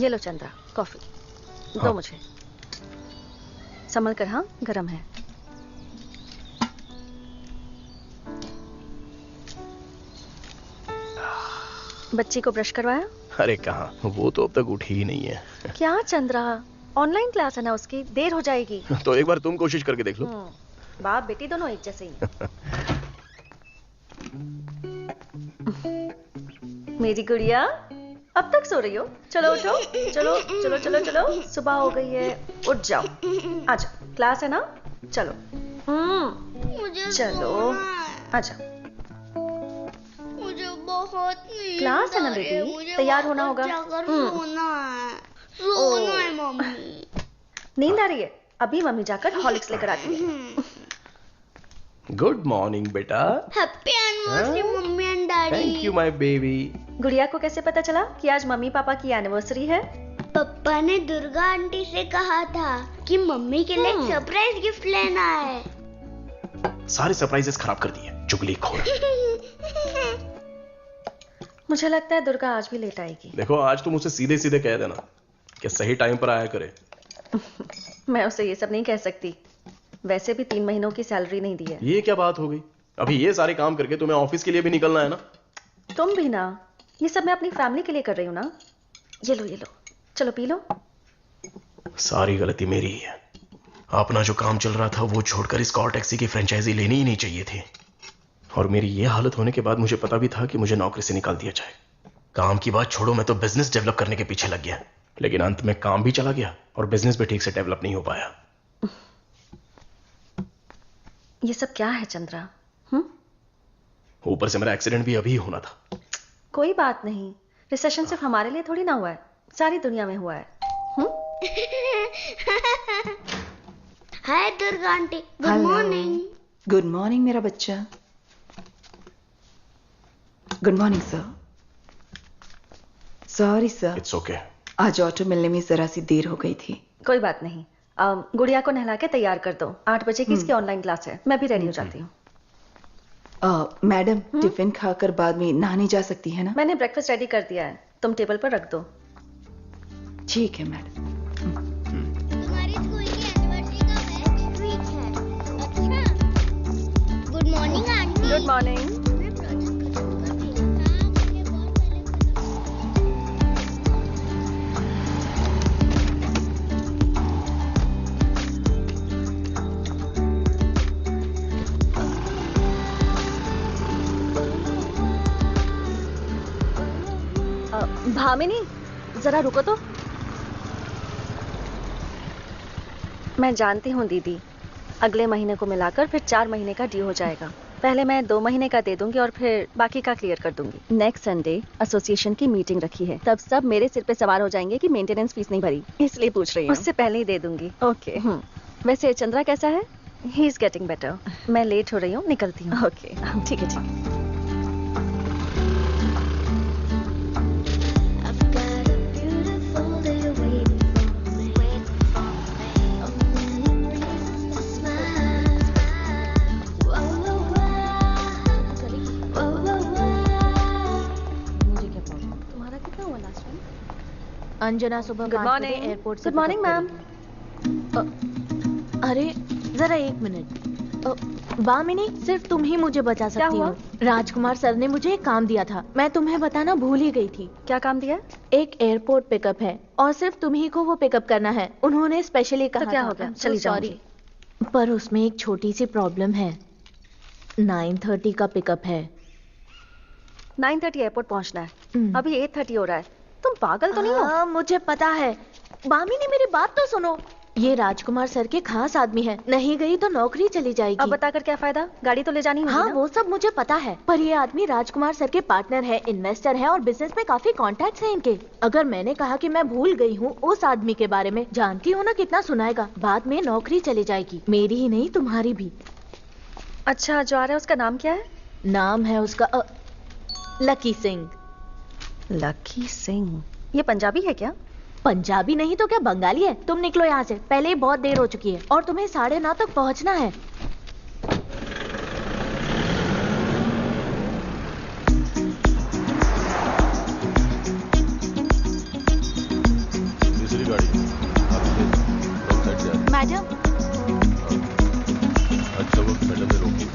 ये लो चंद्रा, कॉफी दो मुझे। संभल कर, हाँ गरम है। बच्ची को ब्रश करवाया? अरे कहाँ, वो तो अब तक उठी ही नहीं है। क्या चंद्रा, ऑनलाइन क्लास है ना उसकी, देर हो जाएगी। तो एक बार तुम कोशिश करके देख लो। बाप बेटी दोनों एक जैसे ही हैं। मेरी गुड़िया अब तक सो रही हो? चलो उठो, चलो चलो चलो चलो, सुबह हो गई है, उठ जाओ। आजा, क्लास है ना, चलो। मुझे चलो आजा, मुझे बहुत क्लास है ना बेटी, तैयार होना होगा। सोना है मम्मी। नींद आ रही है? अभी मम्मी जाकर हॉर्लिक्स लेकर आती है। गुड मॉर्निंग बेटा। Happy anniversary mummy and daddy. Thank you my baby. गुड़िया को कैसे पता चला कि आज मम्मी पापा की एनिवर्सरी है? पापा ने दुर्गा आंटी से कहा था कि मम्मी के लिए सरप्राइज गिफ्ट लेना है। सारे सरप्राइजेस खराब कर दिए, चुगलीखोर। मुझे लगता है दुर्गा आज भी लेट आएगी। देखो आज तुम उसे सीधे सीधे कह देना कि सही टाइम पर आया करे। मैं उसे ये सब नहीं कह सकती, वैसे भी 3 महीनों की सैलरी नहीं दी है। ये क्या बात हो गई? अभी ये सारे काम करके तुम्हें ऑफिस के लिए भी निकलना है ना। तुम भी ना, ये सब मैं अपनी फैमिली के लिए कर रही हूँ ना। ये लो चलो पी लो। सारी गलती मेरी ही है। अपना जो काम चल रहा था वो छोड़कर इस कॉर टैक्सी की फ्रेंचाइजी लेनी ही नहीं चाहिए थी। और मेरी ये हालत होने के बाद मुझे पता भी था कि मुझे नौकरी से निकाल दिया जाए। काम की बात छोड़ो, मैं तो बिजनेस डेवलप करने के पीछे लग गया, लेकिन अंत में काम भी चला गया और बिजनेस भी ठीक से डेवलप नहीं हो पाया। ये सब क्या है चंद्रा? ऊपर से मेरा एक्सीडेंट भी अभी होना था। कोई बात नहीं, रिसेशन सिर्फ हमारे लिए थोड़ी ना हुआ है, सारी दुनिया में हुआ है। Hi Durga aunty, good morning. Good morning मेरा बच्चा। Good morning sir. Sorry sir, it's okay. आज ऑटो मिलने में जरा सी देर हो गई थी। कोई बात नहीं, गुड़िया को नहला के तैयार कर दो। 8 बजे की इसकी ऑनलाइन क्लास है, मैं भी रेडी हो जाती हूँ। मैडम टिफिन खाकर बाद में नहाने जा सकती है ना? मैंने ब्रेकफास्ट रेडी कर दिया है, तुम टेबल पर रख दो। ठीक है मैडम। हमारी स्कूल की एनिवर्सरी का बेस्ट वीक है। अच्छा, good morning aunty. Good morning. Bhamini जरा रुको तो। मैं जानती हूँ दीदी, अगले महीने को मिलाकर फिर 4 महीने का ड्यू हो जाएगा। पहले मैं 2 महीने का दे दूंगी और फिर बाकी का क्लियर कर दूंगी। नेक्स्ट संडे एसोसिएशन की मीटिंग रखी है, तब सब मेरे सिर पे सवार हो जाएंगे कि मेंटेनेंस फीस नहीं भरी, इसलिए पूछ रही हूँ। उससे पहले ही दे दूंगी। ओके। वैसे चंद्रा कैसा है? He is getting better. मैं लेट हो रही हूँ, निकलती हूँ। ओके ठीक है। अंजना सुबह गुड मॉर्निंग। एयरपोर्ट से गुड मॉर्निंग मैम। अरे जरा 1 मिनट। बामिनी, सिर्फ तुम ही मुझे बचा सकती हो। राजकुमार सर ने मुझे एक काम दिया था, मैं तुम्हें बताना भूल ही गई थी। क्या काम दिया? एक एयरपोर्ट पिकअप है और सिर्फ तुम ही को वो पिकअप करना है। उन्होंने स्पेशली कहा तो क्या था। हो गया? चली जाऊंगी। पर उसमें एक छोटी सी प्रॉब्लम है। 9:30 का पिकअप है। 9:30 एयरपोर्ट पहुंचना है, अभी 8:30 हो रहा है। तुम पागल तो नहीं हो? मुझे पता है। बामिनी मेरी बात तो सुनो। ये राजकुमार सर के खास आदमी है, नहीं गई तो नौकरी चली जाएगी। अब बताकर क्या फायदा, गाड़ी तो ले जानी होगी हाँ ना? वो सब मुझे पता है, पर ये आदमी राजकुमार सर के पार्टनर है, इन्वेस्टर है और बिजनेस में काफी कॉन्टैक्ट्स हैं इनके। अगर मैंने कहा कि मैं भूल गई हूँ उस आदमी के बारे में, जानती हो ना कितना सुनाएगा। बाद में नौकरी चली जाएगी, मेरी ही नहीं तुम्हारी भी। अच्छा, जो आ रहा है उसका नाम क्या है? नाम है उसका लकी सिंह। लकी सिंह? ये पंजाबी है क्या? पंजाबी नहीं तो क्या बंगाली है? तुम निकलो यहाँ से, पहले ही बहुत देर हो चुकी है और तुम्हें 9:30 तक पहुँचना है। मैडम। अच्छा वो मैडम ने रोकी।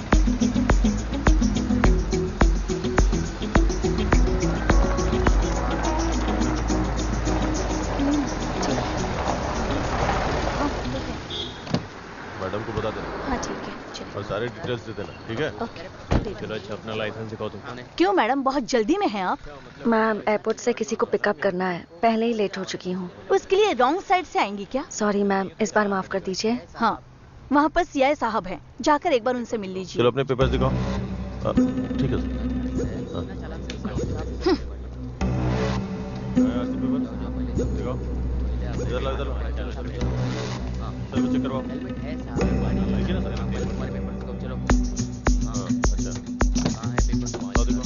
मैडम को बता देना। हाँ ठीक है चलिए। और सारे डिटेल्स दे देना, ठीक है? ओके। चलो अच्छा अपना लाइसेंस दिखाओ तुम। क्यों मैडम, बहुत जल्दी में हैं आप? मैम एयरपोर्ट से किसी को पिकअप करना है, पहले ही लेट हो चुकी हूँ। उसके लिए रॉन्ग साइड से आएंगी क्या? सॉरी मैम, इस बार माफ कर दीजिए। हाँ, वहाँ पर सीआई साहब हैं, जाकर एक बार उनसे मिल लीजिए। चलो अपने पेपर्स दिखाओ। ठीक है सर। दिखाओ। इधर लो, इधर लो। सर चेक करवाओ। लिखिए ना सर। हाँ, अच्छा। लो देखो।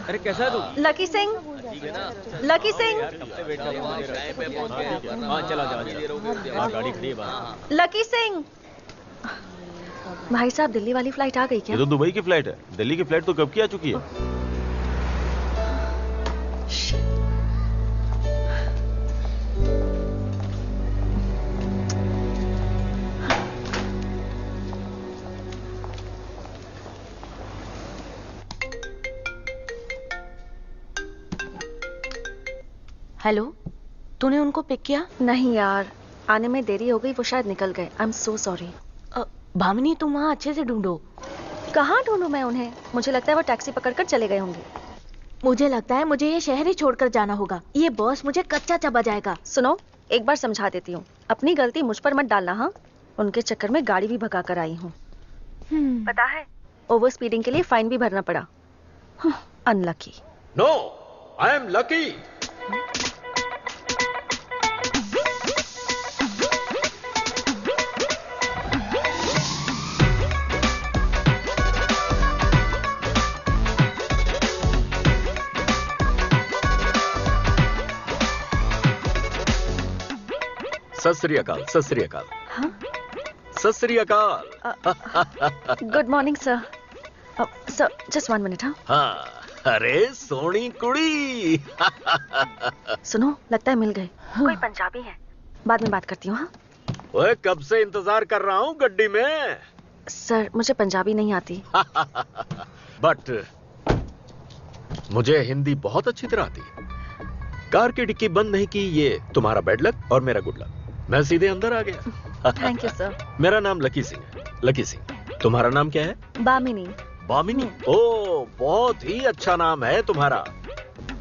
अरे कैसा है तू? लकी सिंह, लकी सिंह, हाँ चला जा। गाड़ी खड़ी है बाहर। लकी सिंह। भाई साहब दिल्ली वाली फ्लाइट आ गई क्या? ये तो दुबई की फ्लाइट है। दिल्ली की फ्लाइट तो कब की आ चुकी है। हेलो, तूने उनको पिक किया? नहीं यार, आने में देरी हो गई, वो शायद निकल गए। आई एम सो सॉरी। भामिनी तुम वहाँ अच्छे से ढूंढो। कहाँ ढूंढूं मैं उन्हें? मुझे लगता है वो टैक्सी पकड़कर चले गए होंगे। मुझे लगता है मुझे ये शहर ही छोड़कर जाना होगा। ये बॉस मुझे कच्चा चबा जाएगा। सुनो, एक बार समझा देती हूँ, अपनी गलती मुझ पर मत डालना। हाँ, उनके चक्कर में गाड़ी भी भगा कर आई हूँ। पता है, ओवर स्पीडिंग के लिए फाइन भी भरना पड़ा। Unlucky. No, I am lucky. Sat Shri अकाल, सत श्री अकाल। हाँ? सत श्री अकाल। Good morning sir. Sir just 1 minute. हाँ हाँ, अरे सोनी कुड़ी। सुनो, लगता है मिल गए। कोई पंजाबी है, बाद में बात करती हूँ। हाँ ओए, कब से इंतजार कर रहा हूँ गड्डी में। सर, मुझे पंजाबी नहीं आती। बट मुझे हिंदी बहुत अच्छी तरह आती है। कार की डिक्की बंद नहीं की, ये तुम्हारा बैड लक और मेरा गुड लक। मैं सीधे अंदर आ गया। Thank you sir. मेरा नाम लकी सिंह है। लकी सिंह। तुम्हारा नाम क्या है? बामिनी। बामिनी। ओ, बहुत ही अच्छा नाम है तुम्हारा।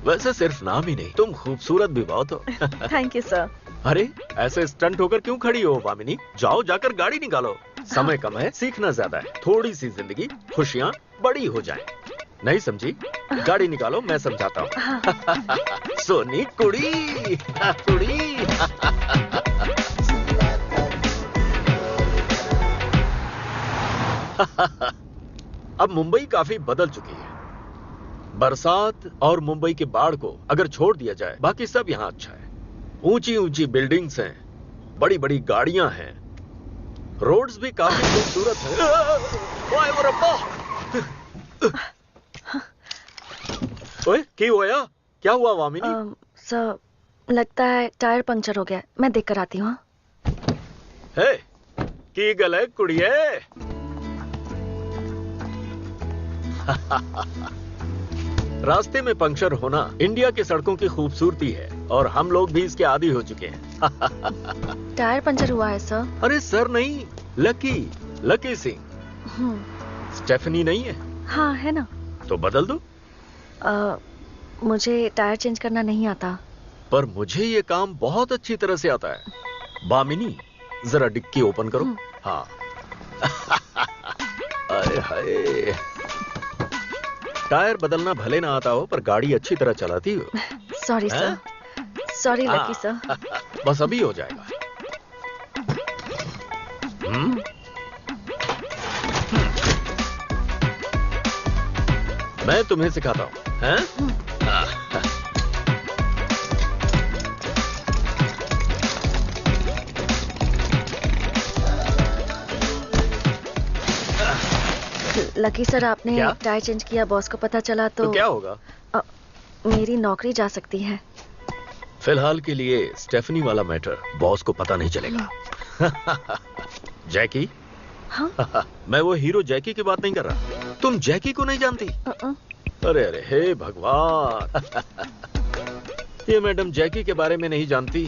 वैसे सिर्फ नाम ही नहीं, तुम खूबसूरत भी बहुत हो। Thank you sir. अरे ऐसे स्टंट होकर क्यों खड़ी हो बामिनी? जाओ, जाकर गाड़ी निकालो। समय कम है, सीखना ज्यादा है। थोड़ी सी जिंदगी, खुशियाँ बड़ी हो जाएं। नहीं समझी? गाड़ी निकालो, मैं समझाता हूँ। सोनी कुड़ी, कुड़ी। अब मुंबई काफी बदल चुकी है। बरसात और मुंबई के बाढ़ को अगर छोड़ दिया जाए, बाकी सब यहाँ अच्छा है। ऊंची ऊंची बिल्डिंग्स हैं, बड़ी बड़ी गाड़ियां हैं, रोड्स भी काफी खूबसूरत हैं। ओए वो रब्बा! ओए, क्या हुआ? क्या हुआ वामिनी? सर, लगता है टायर पंक्चर हो गया। मैं देख कर आती हूँ। है की गल है कुड़िए? रास्ते में पंक्चर होना इंडिया की सड़कों की खूबसूरती है और हम लोग भी इसके आदी हो चुके हैं। टायर पंक्चर हुआ है सर? अरे सर नहीं, लकी, लकी सिंह। स्टेफनी नहीं है? हाँ है ना। तो बदल दो। मुझे टायर चेंज करना नहीं आता। पर मुझे ये काम बहुत अच्छी तरह से आता है। बामिनी, जरा डिक्की ओपन करो। हाँ। अरे हाय, टायर बदलना भले ना आता हो पर गाड़ी अच्छी तरह चलाती हो। Sorry sir, sorry lucky sir. बस अभी हो जाएगा। मैं तुम्हें सिखाता हूँ, हैं? लकी सर, आपने क्या? टायर चेंज किया, बॉस को पता चला तो क्या होगा? मेरी नौकरी जा सकती है। फिलहाल के लिए स्टेफनी वाला मैटर बॉस को पता नहीं चलेगा। जैकी? हाँ? मैं वो हीरो जैकी की बात नहीं कर रहा। तुम जैकी को नहीं जानती? अरे अरे हे भगवान। ये मैडम जैकी के बारे में नहीं जानती।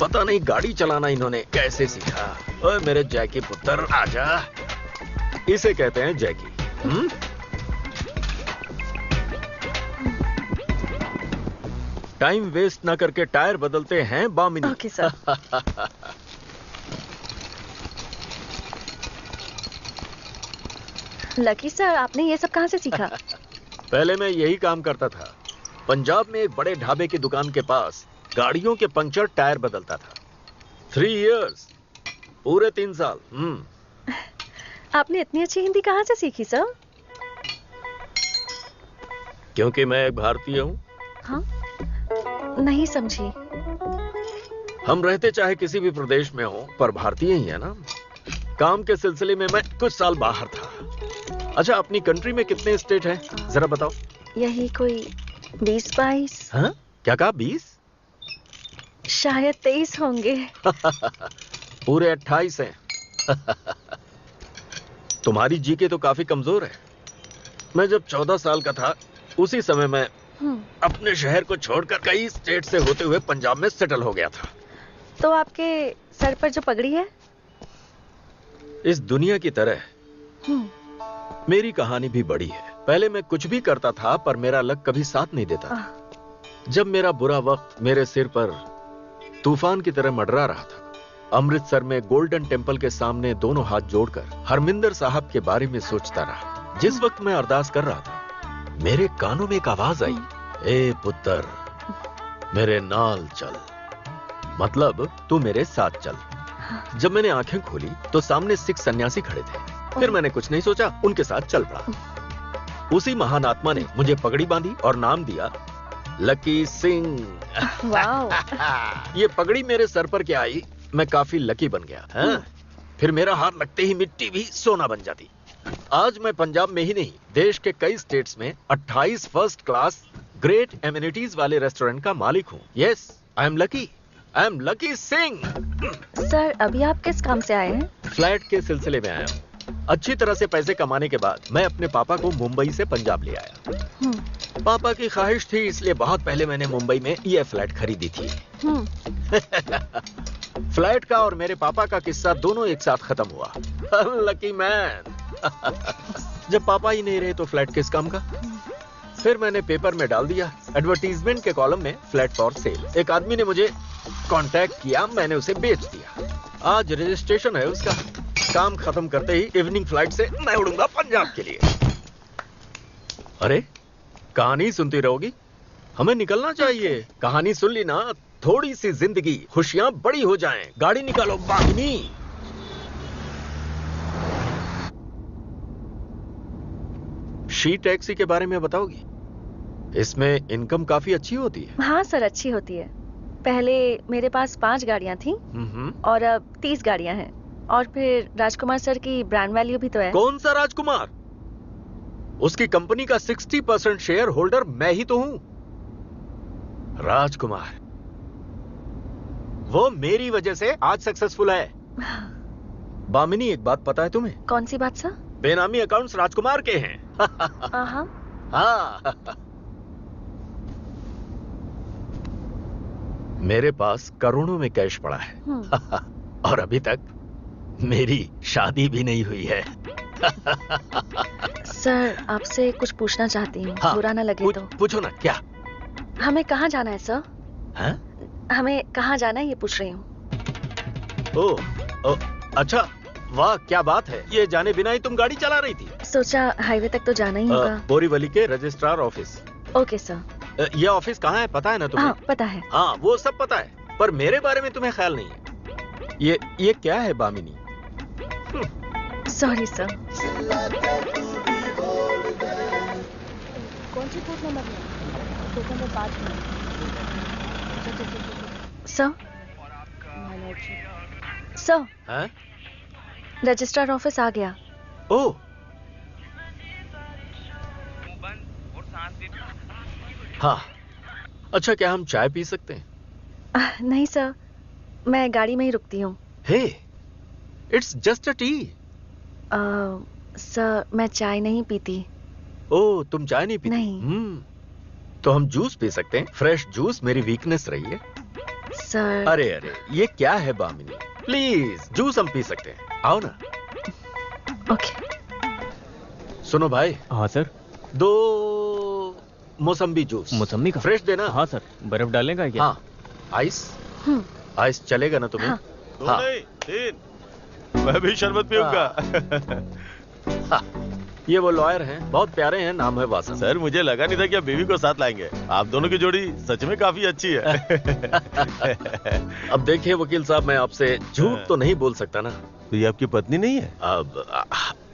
पता नहीं गाड़ी चलाना इन्होंने कैसे सीखा। ओए मेरे जैकी पुत्र आजा। इसे कहते हैं जैकी। टाइम वेस्ट ना करके टायर बदलते हैं Bamini. Okay sir. Lucky sir, आपने ये सब कहां से सीखा? पहले मैं यही काम करता था। पंजाब में एक बड़े ढाबे की दुकान के पास गाड़ियों के पंक्चर टायर बदलता था। 3 इयर्स, पूरे 3 साल। आपने इतनी अच्छी हिंदी कहां से सीखी सर? क्योंकि मैं एक भारतीय हूं। हाँ? नहीं समझी। हम रहते चाहे किसी भी प्रदेश में हो पर भारतीय ही है ना। काम के सिलसिले में मैं कुछ साल बाहर था। अच्छा, अपनी कंट्री में कितने स्टेट हैं जरा बताओ। यही कोई 20-22। हाँ? क्या कहा? 20? शायद 23 होंगे। पूरे 28 हैं। तुम्हारी जीके तो काफी कमजोर है। मैं जब 14 साल का था उसी समय मैं अपने शहर को छोड़कर कई स्टेट से होते हुए पंजाब में सेटल हो गया था। तो आपके सर पर जो पगड़ी है? इस दुनिया की तरह मेरी कहानी भी बड़ी है। पहले मैं कुछ भी करता था पर मेरा लक कभी साथ नहीं देता था। जब मेरा बुरा वक्त मेरे सिर पर तूफान की तरह मंडरा रहा था, अमृतसर में गोल्डन टेम्पल के सामने दोनों हाथ जोड़कर हरमिंदर साहब के बारे में सोचता रहा। जिस वक्त मैं अरदास कर रहा था मेरे कानों में एक आवाज आई, ए पुत्र मेरे नाल चल, मतलब तू मेरे साथ चल। जब मैंने आंखें खोली तो सामने 6 सन्यासी खड़े थे। फिर मैंने कुछ नहीं सोचा, उनके साथ चल पड़ा। उसी महान आत्मा ने मुझे पगड़ी बांधी और नाम दिया लकी सिंह। वाह। ये पगड़ी मेरे सर पर क्या आई, मैं काफी लकी बन गया। फिर मेरा हाथ लगते ही मिट्टी भी सोना बन जाती। आज मैं पंजाब में ही नहीं देश के कई स्टेट्स में 28 फर्स्ट क्लास ग्रेट एमिनिटीज वाले रेस्टोरेंट का मालिक हूँ। Yes, I am lucky Singh. Sir, अभी आप किस काम से आए हैं? फ्लैट के सिलसिले में आया हूँ। अच्छी तरह से पैसे कमाने के बाद मैं अपने पापा को मुंबई से पंजाब ले आया। पापा की ख्वाहिश थी, इसलिए बहुत पहले मैंने मुंबई में ये फ्लैट खरीदी थी। फ्लैट का और मेरे पापा का किस्सा दोनों एक साथ खत्म हुआ। Lucky man. जब पापा ही नहीं रहे तो फ्लैट किस काम का। फिर मैंने पेपर में डाल दिया, एडवर्टीजमेंट के कॉलम में फ्लैट फॉर सेल। एक आदमी ने मुझे कांटेक्ट किया, मैंने उसे बेच दिया। आज रजिस्ट्रेशन है उसका। काम खत्म करते ही इवनिंग फ्लाइट से मैं उड़ूंगा पंजाब के लिए। अरे, कहानी सुनती रहोगी? हमें निकलना चाहिए। कहानी सुन ली ना, थोड़ी सी जिंदगी, खुशियां बड़ी हो जाएं। गाड़ी निकालो बागिनी। शी टैक्सी के बारे में बताओगी? इसमें इनकम काफी अच्छी होती है। हाँ सर, अच्छी होती है। पहले मेरे पास 5 गाड़ियां थी और अब 30 गाड़ियां हैं। और फिर राजकुमार सर की ब्रांड वैल्यू भी तो है। कौन सा राजकुमार? उसकी कंपनी का 60% शेयर होल्डर मैं ही तो हूं। राजकुमार, वो मेरी वजह से आज सक्सेसफुल है। बामिनी, एक बात पता है तुम्हें? कौन सी बात सर? बेनामी अकाउंट्स राजकुमार के हैं। हाँ। मेरे पास करोड़ों में कैश पड़ा है। और अभी तक मेरी शादी भी नहीं हुई है। सर, आपसे कुछ पूछना चाहती हूँ। हाँ, बुरा ना लगे तो। पूछो ना। क्या? हमें कहाँ जाना है सर? हाँ? हमें कहाँ जाना है ये पूछ रही हूँ। ओह, अच्छा, वाह क्या बात है। ये जाने बिना ही तुम गाड़ी चला रही थी। सोचा हाईवे तक तो जाना ही होगा। बोरीवली के रजिस्ट्रार ऑफिस। Okay sir. ये ऑफिस कहाँ है पता है ना तुम्हें? हाँ पता है। हाँ वो सब पता है, पर मेरे बारे में तुम्हें ख्याल नहीं है। ये क्या है बामिनी? Sorry sir. कौन सी कोड नंबर है? कोड नंबर 5 में। सर सर हैं? रजिस्ट्रार ऑफिस आ गया। ओह हाँ, अच्छा क्या हम चाय पी सकते हैं? नहीं सर, मैं गाड़ी में ही रुकती हूँ। Hey, it's just a tea. Sir मैं चाय नहीं पीती। ओह तुम चाय नहीं पीती? नहीं। तो हम जूस पी सकते हैं। फ्रेश जूस मेरी वीकनेस रही है। सर अरे अरे ये क्या है बामिनी, प्लीज जूस हम पी सकते हैं, आओ ना। ओके। सुनो भाई। हाँ सर। 2 मौसम्बी जूस। मौसम्बी का? फ्रेश देना। हाँ सर। बर्फ डालने का है क्या? हाँ। आइस? आइस चलेगा ना तुम्हें? हाँ। 2 नहीं 3। मैं भी शरबत पीऊंगा। हाँ। ये वो लॉयर हैं, बहुत प्यारे हैं, नाम है वासन। सर मुझे लगा नहीं था कि आप बेबी को साथ लाएंगे। आप दोनों की जोड़ी सच में काफी अच्छी है। अब देखिए वकील साहब, मैं आपसे झूठ तो नहीं बोल सकता ना। तो ये आपकी पत्नी नहीं है? अब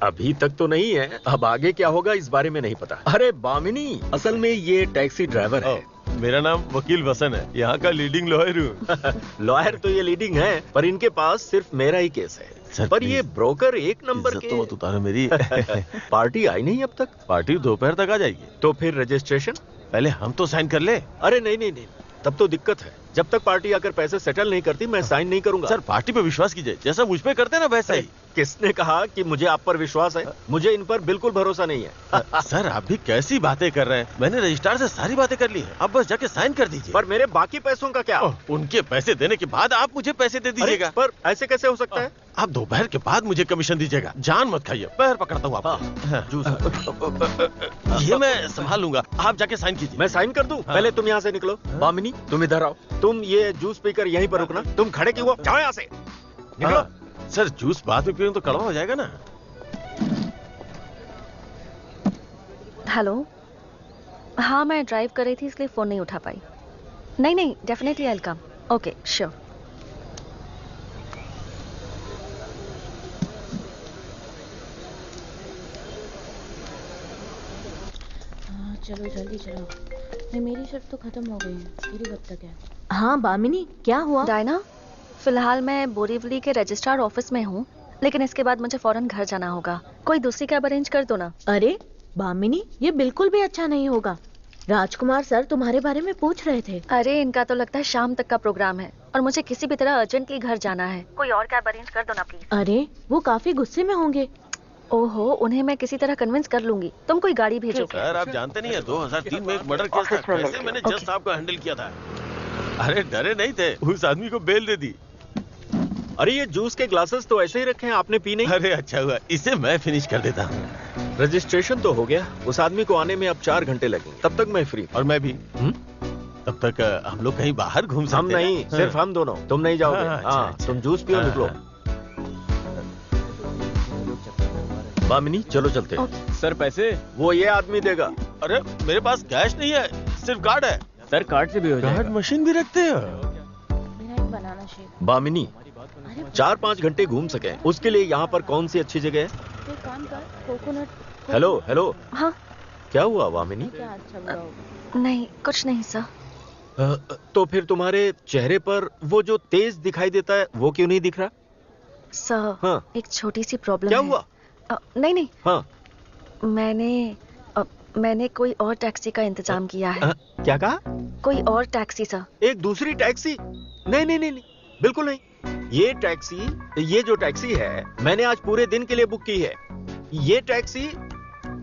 अभी तक तो नहीं है, अब आगे क्या होगा इस बारे में नहीं पता। अरे बामिनी, असल में ये टैक्सी ड्राइवर है। मेरा नाम वकील वसन है, यहाँ का लीडिंग लॉयर हूँ। लॉयर तो ये लीडिंग है, पर इनके पास सिर्फ मेरा ही केस है। सर, पर ये ब्रोकर 1 नंबर इज्जत के। तो मत उतारो मेरी। पार्टी आई नहीं अब तक। पार्टी दोपहर तक आ जाएगी। तो फिर रजिस्ट्रेशन? पहले हम तो साइन कर ले। अरे नहीं नहीं नहीं, तब तो दिक्कत है। जब तक पार्टी आकर पैसे सेटल नहीं करती मैं साइन नहीं करूंगा। सर पार्टी पे विश्वास कीजिए, जैसा मुझ पे करते हैं ना वैसा ही। किसने कहा कि मुझे आप पर विश्वास है? मुझे इन पर बिल्कुल भरोसा नहीं है। सर आप भी कैसी बातें कर रहे हैं? मैंने रजिस्ट्रार से सारी बातें कर ली है, अब बस जाके साइन कर दीजिए। पर मेरे बाकी पैसों का क्या? उनके पैसे देने के बाद आप मुझे पैसे दे दीजिएगा। पर ऐसे कैसे हो सकता है? आप दोपहर के बाद मुझे कमीशन दीजिएगा। जान मत खाइए, पैर पकड़ता हूँ आपको। जूस ये मैं संभाल लूंगा, आप जाके साइन कीजिए। मैं साइन कर दूं? पहले तुम यहाँ से निकलो। बामिनी तुम इधर आओ। तुम ये जूस पीकर यहीं पर रुकना। तुम खड़े क्यों हो? जाओ यहाँ से, निकलो। सर जूस बाद में पीऊं तो कड़वा हो जाएगा ना। हेलो। हाँ मैं ड्राइव कर रही थी इसलिए फोन नहीं उठा पाई। नहीं नहीं definitely I will come. Okay sure. चलो जल्दी चलो। नहीं मेरी शर्ट तो खत्म हो गई है, मेरी कब तक है? हाँ बामिनी क्या हुआ? डायना, फिलहाल मैं बोरीवली के रजिस्ट्रार ऑफिस में हूँ, लेकिन इसके बाद मुझे फौरन घर जाना होगा। कोई दूसरी कैब अरेंज कर दो ना। अरे बामिनी ये बिल्कुल भी अच्छा नहीं होगा। राजकुमार सर तुम्हारे बारे में पूछ रहे थे। अरे इनका तो लगता है शाम तक का प्रोग्राम है और मुझे किसी भी तरह अर्जेंटली घर जाना है। कोई और कैब अरेंज कर दो ना प्लीज। अरे वो काफी गुस्से में होंगे। ओहो, उन्हें मैं किसी तरह कन्विंस कर लूंगी। तुम कोई गाड़ी भेजो। सर आप जानते नहीं है 2003 में एक मर्डर केस था, कैसे मैंने जज साहब को हैंडल किया था। अरे डरे नहीं थे, उस आदमी को बेल दे दी। अरे ये जूस के ग्लासेस तो ऐसे ही रखे हैं, आपने पी नहीं? अरे अच्छा हुआ, इसे मैं फिनिश कर देता हूँ। रजिस्ट्रेशन तो हो गया, उस आदमी को आने में अब 4 घंटे लगेंगे, तब तक मैं फ्री। और मैं भी। तब तक हम लोग कहीं बाहर घूम सकते हैं। हम नहीं, सिर्फ हम दोनों। तुम नहीं जाओगे? हाँ, तुम जूस पियो, निकलो। बामिनी चलो चलते हैं। सर पैसे? वो ये आदमी देगा। अरे मेरे पास कैश नहीं है, सिर्फ कार्ड है। सर कार्ड से भी हो जाएगा। कार्ड मशीन भी रखते हो? मेरा एक बनाना शेक। बामिनी 4-5 घंटे घूम सके, उसके लिए यहाँ पर कौन सी अच्छी जगह है? एक काम कर, कोकोनट। Hello hello. हाँ क्या हुआ बामिनी? क्या अच्छा बुरा होगा? नहीं कुछ नहीं सर। तो फिर तुम्हारे चेहरे पर वो जो तेज दिखाई देता है वो क्यों नहीं दिख रहा? सर हाँ। एक छोटी सी प्रॉब्लम क्या है। हुआ? नहीं नहीं, हाँ मैंने कोई और टैक्सी का इंतजाम किया है। क्या कहा? कोई और टैक्सी सर। एक दूसरी टैक्सी? नहीं नहीं नहीं नहीं, बिल्कुल नहीं। ये जो टैक्सी है मैंने आज पूरे दिन के लिए बुक की है। ये टैक्सी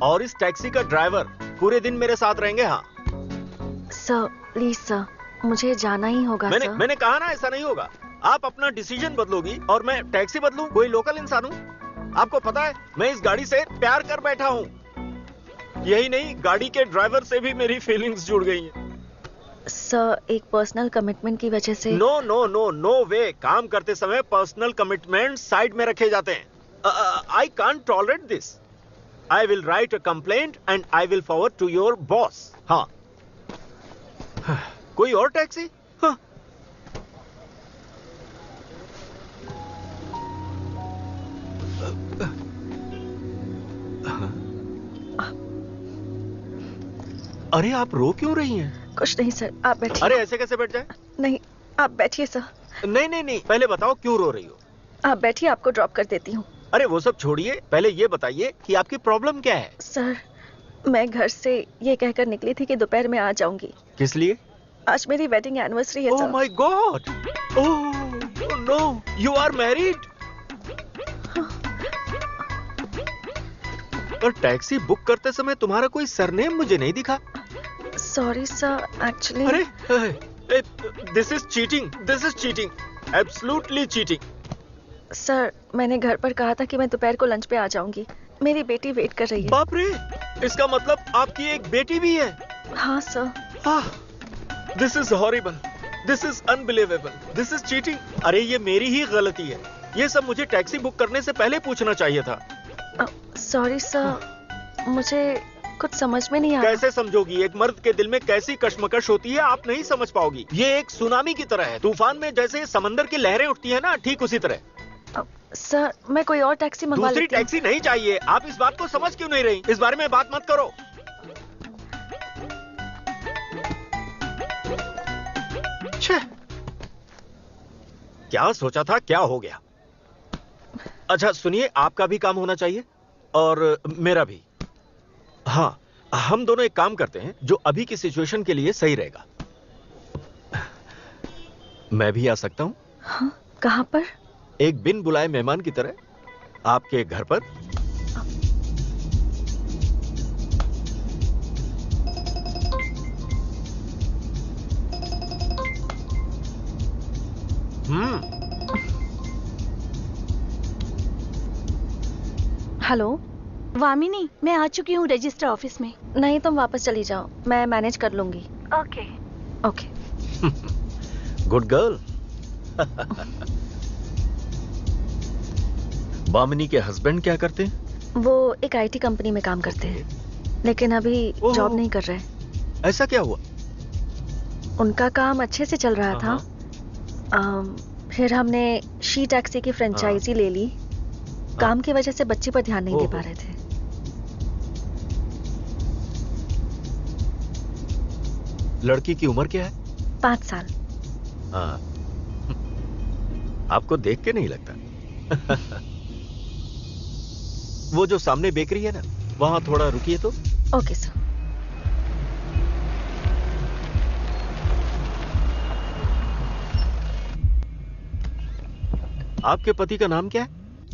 और इस टैक्सी का ड्राइवर पूरे दिन मेरे साथ रहेंगे। हाँ सर प्लीज सर, मुझे जाना ही होगा सर। मैंने कहा ना ऐसा नहीं होगा। आप अपना डिसीजन बदलोगी और मैं टैक्सी बदलूं? कोई लोकल इंसान हूँ? आपको पता है मैं इस गाड़ी से प्यार कर बैठा हूँ। यही नहीं, गाड़ी के ड्राइवर से भी मेरी फीलिंग्स जुड़ गई हैं। सर एक पर्सनल कमिटमेंट की वजह से। नो नो नो नो वे। काम करते समय पर्सनल कमिटमेंट साइड में रखे जाते हैं। I can't tolerate this. I will write a complaint and I will forward to your boss. हाँ. कोई और टैक्सी? हाँ. अरे आप रो क्यों रही हैं? कुछ नहीं सर, आप बैठिए। अरे ऐसे कैसे बैठ जाए? नहीं, आप बैठिए सर। नहीं, पहले बताओ क्यों रो रही हो? आप बैठिए, आपको ड्रॉप कर देती हूँ। अरे वो सब छोड़िए, पहले ये बताइए कि आपकी प्रॉब्लम क्या है? सर, मैं घर से ये कहकर निकली थी कि दोपहर में आ जाऊंगी। किस लिए? आज मेरी वेडिंग एनिवर्सरी है oh sir. My God! Oh no, you are married? और टैक्सी बुक करते समय तुम्हारा कोई सरनेम मुझे नहीं दिखा। Sorry sir, actually. अरे this is cheating, absolutely cheating. Sir, मैंने घर पर कहा था कि मैं दोपहर को लंच पे आ जाऊंगी। मेरी बेटी वेट कर रही है। बाप रे, इसका मतलब आपकी एक बेटी भी है? हाँ sir. This is horrible, this is unbelievable, this is cheating. अरे ये मेरी ही गलती है, ये सब मुझे टैक्सी बुक करने से पहले पूछना चाहिए था। सॉरी सर, मुझे कुछ समझ में नहीं आ रहा। कैसे समझोगी? एक मर्द के दिल में कैसी कश्मकश होती है आप नहीं समझ पाओगी। ये एक सुनामी की तरह है, तूफान में जैसे समंदर की लहरें उठती है ना, ठीक उसी तरह। सर, मैं कोई और टैक्सी मंगवा लेती हूँ। दूसरी टैक्सी नहीं चाहिए। आप इस बात को समझ क्यों नहीं रही? इस बारे में बात मत करो। क्या सोचा था, क्या हो गया? अच्छा सुनिए, आपका भी काम होना चाहिए और मेरा भी। हाँ, हम दोनों एक काम करते हैं जो अभी की सिचुएशन के लिए सही रहेगा। मैं भी आ सकता हूं? हाँ, कहां पर? एक बिन बुलाए मेहमान की तरह आपके घर पर। हेलो वामिनी, मैं आ चुकी हूँ रजिस्टर ऑफिस में। नहीं, तुम वापस चली जाओ, मैं मैनेज कर लूंगी। Okay okay. Good girl. Bamini के हस्बैंड क्या करते हैं? वो एक आईटी कंपनी में काम करते हैं, लेकिन अभी जॉब नहीं कर रहे। ऐसा क्या हुआ? उनका काम अच्छे से चल रहा था। फिर हमने शी टैक्सी की फ्रेंचाइजी ले ली। काम की वजह से बच्ची पर ध्यान नहीं दे पा रहे थे। लड़की की उम्र क्या है? 5 साल। हाँ, आपको देख के नहीं लगता। वो जो सामने बेकरी है ना, वहां थोड़ा रुकिए तो। Okay sir. आपके पति का नाम क्या है?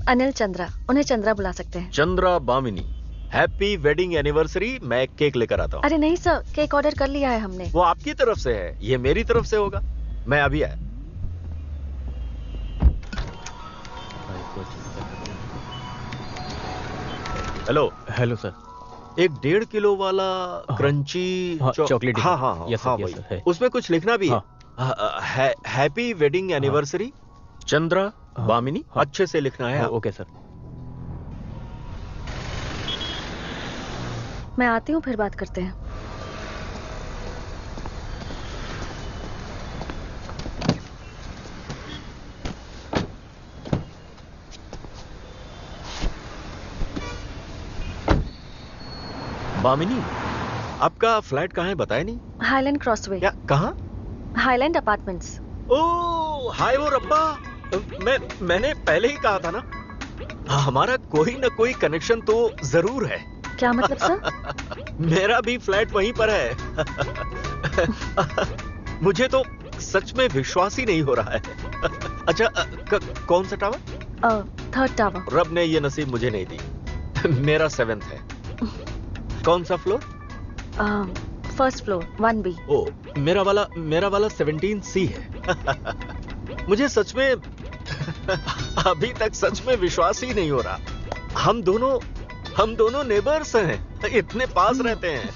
अनिल चंद्रा, उन्हें चंद्रा बुला सकते हैं। Chandra Bamini, happy wedding anniversary. मैं एक केक लेकर आता हूँ। अरे नहीं सर, केक ऑर्डर कर लिया है हमने। वो आपकी तरफ से है, ये मेरी तरफ से होगा। मैं अभी आया। हेलो। Hello sir. एक 1.5 किलो वाला क्रंची चॉकलेट। हाँ हाँ हाँ, यस हाँ सर, वही। यस सर, है। उसमें कुछ लिखना भी है। Happy wedding anniversary Chandra Bamini. अच्छे से लिखना है। Okay sir. मैं आती हूँ, फिर बात करते हैं। बामिनी, आपका फ्लैट कहाँ है बताया नहीं? Highland crossway. क्या? कहाँ? Highland apartments. ओह हाय वो रब्बा, मैंने पहले ही कहा था ना, हमारा कोई ना कोई कनेक्शन तो जरूर है। क्या मतलब सर? मेरा भी फ्लैट वहीं पर है। मुझे तो सच में विश्वास ही नहीं हो रहा है। अच्छा कौन सा टावर? 3rd tower. रब ने ये नसीब मुझे नहीं दी। मेरा 7th है। कौन सा फ्लोर? 1st floor 1B। ओ, मेरा वाला 17C है। मुझे सच में अभी तक सच में विश्वास ही नहीं हो रहा। हम दोनों नेबर्स हैं, इतने पास रहते हैं।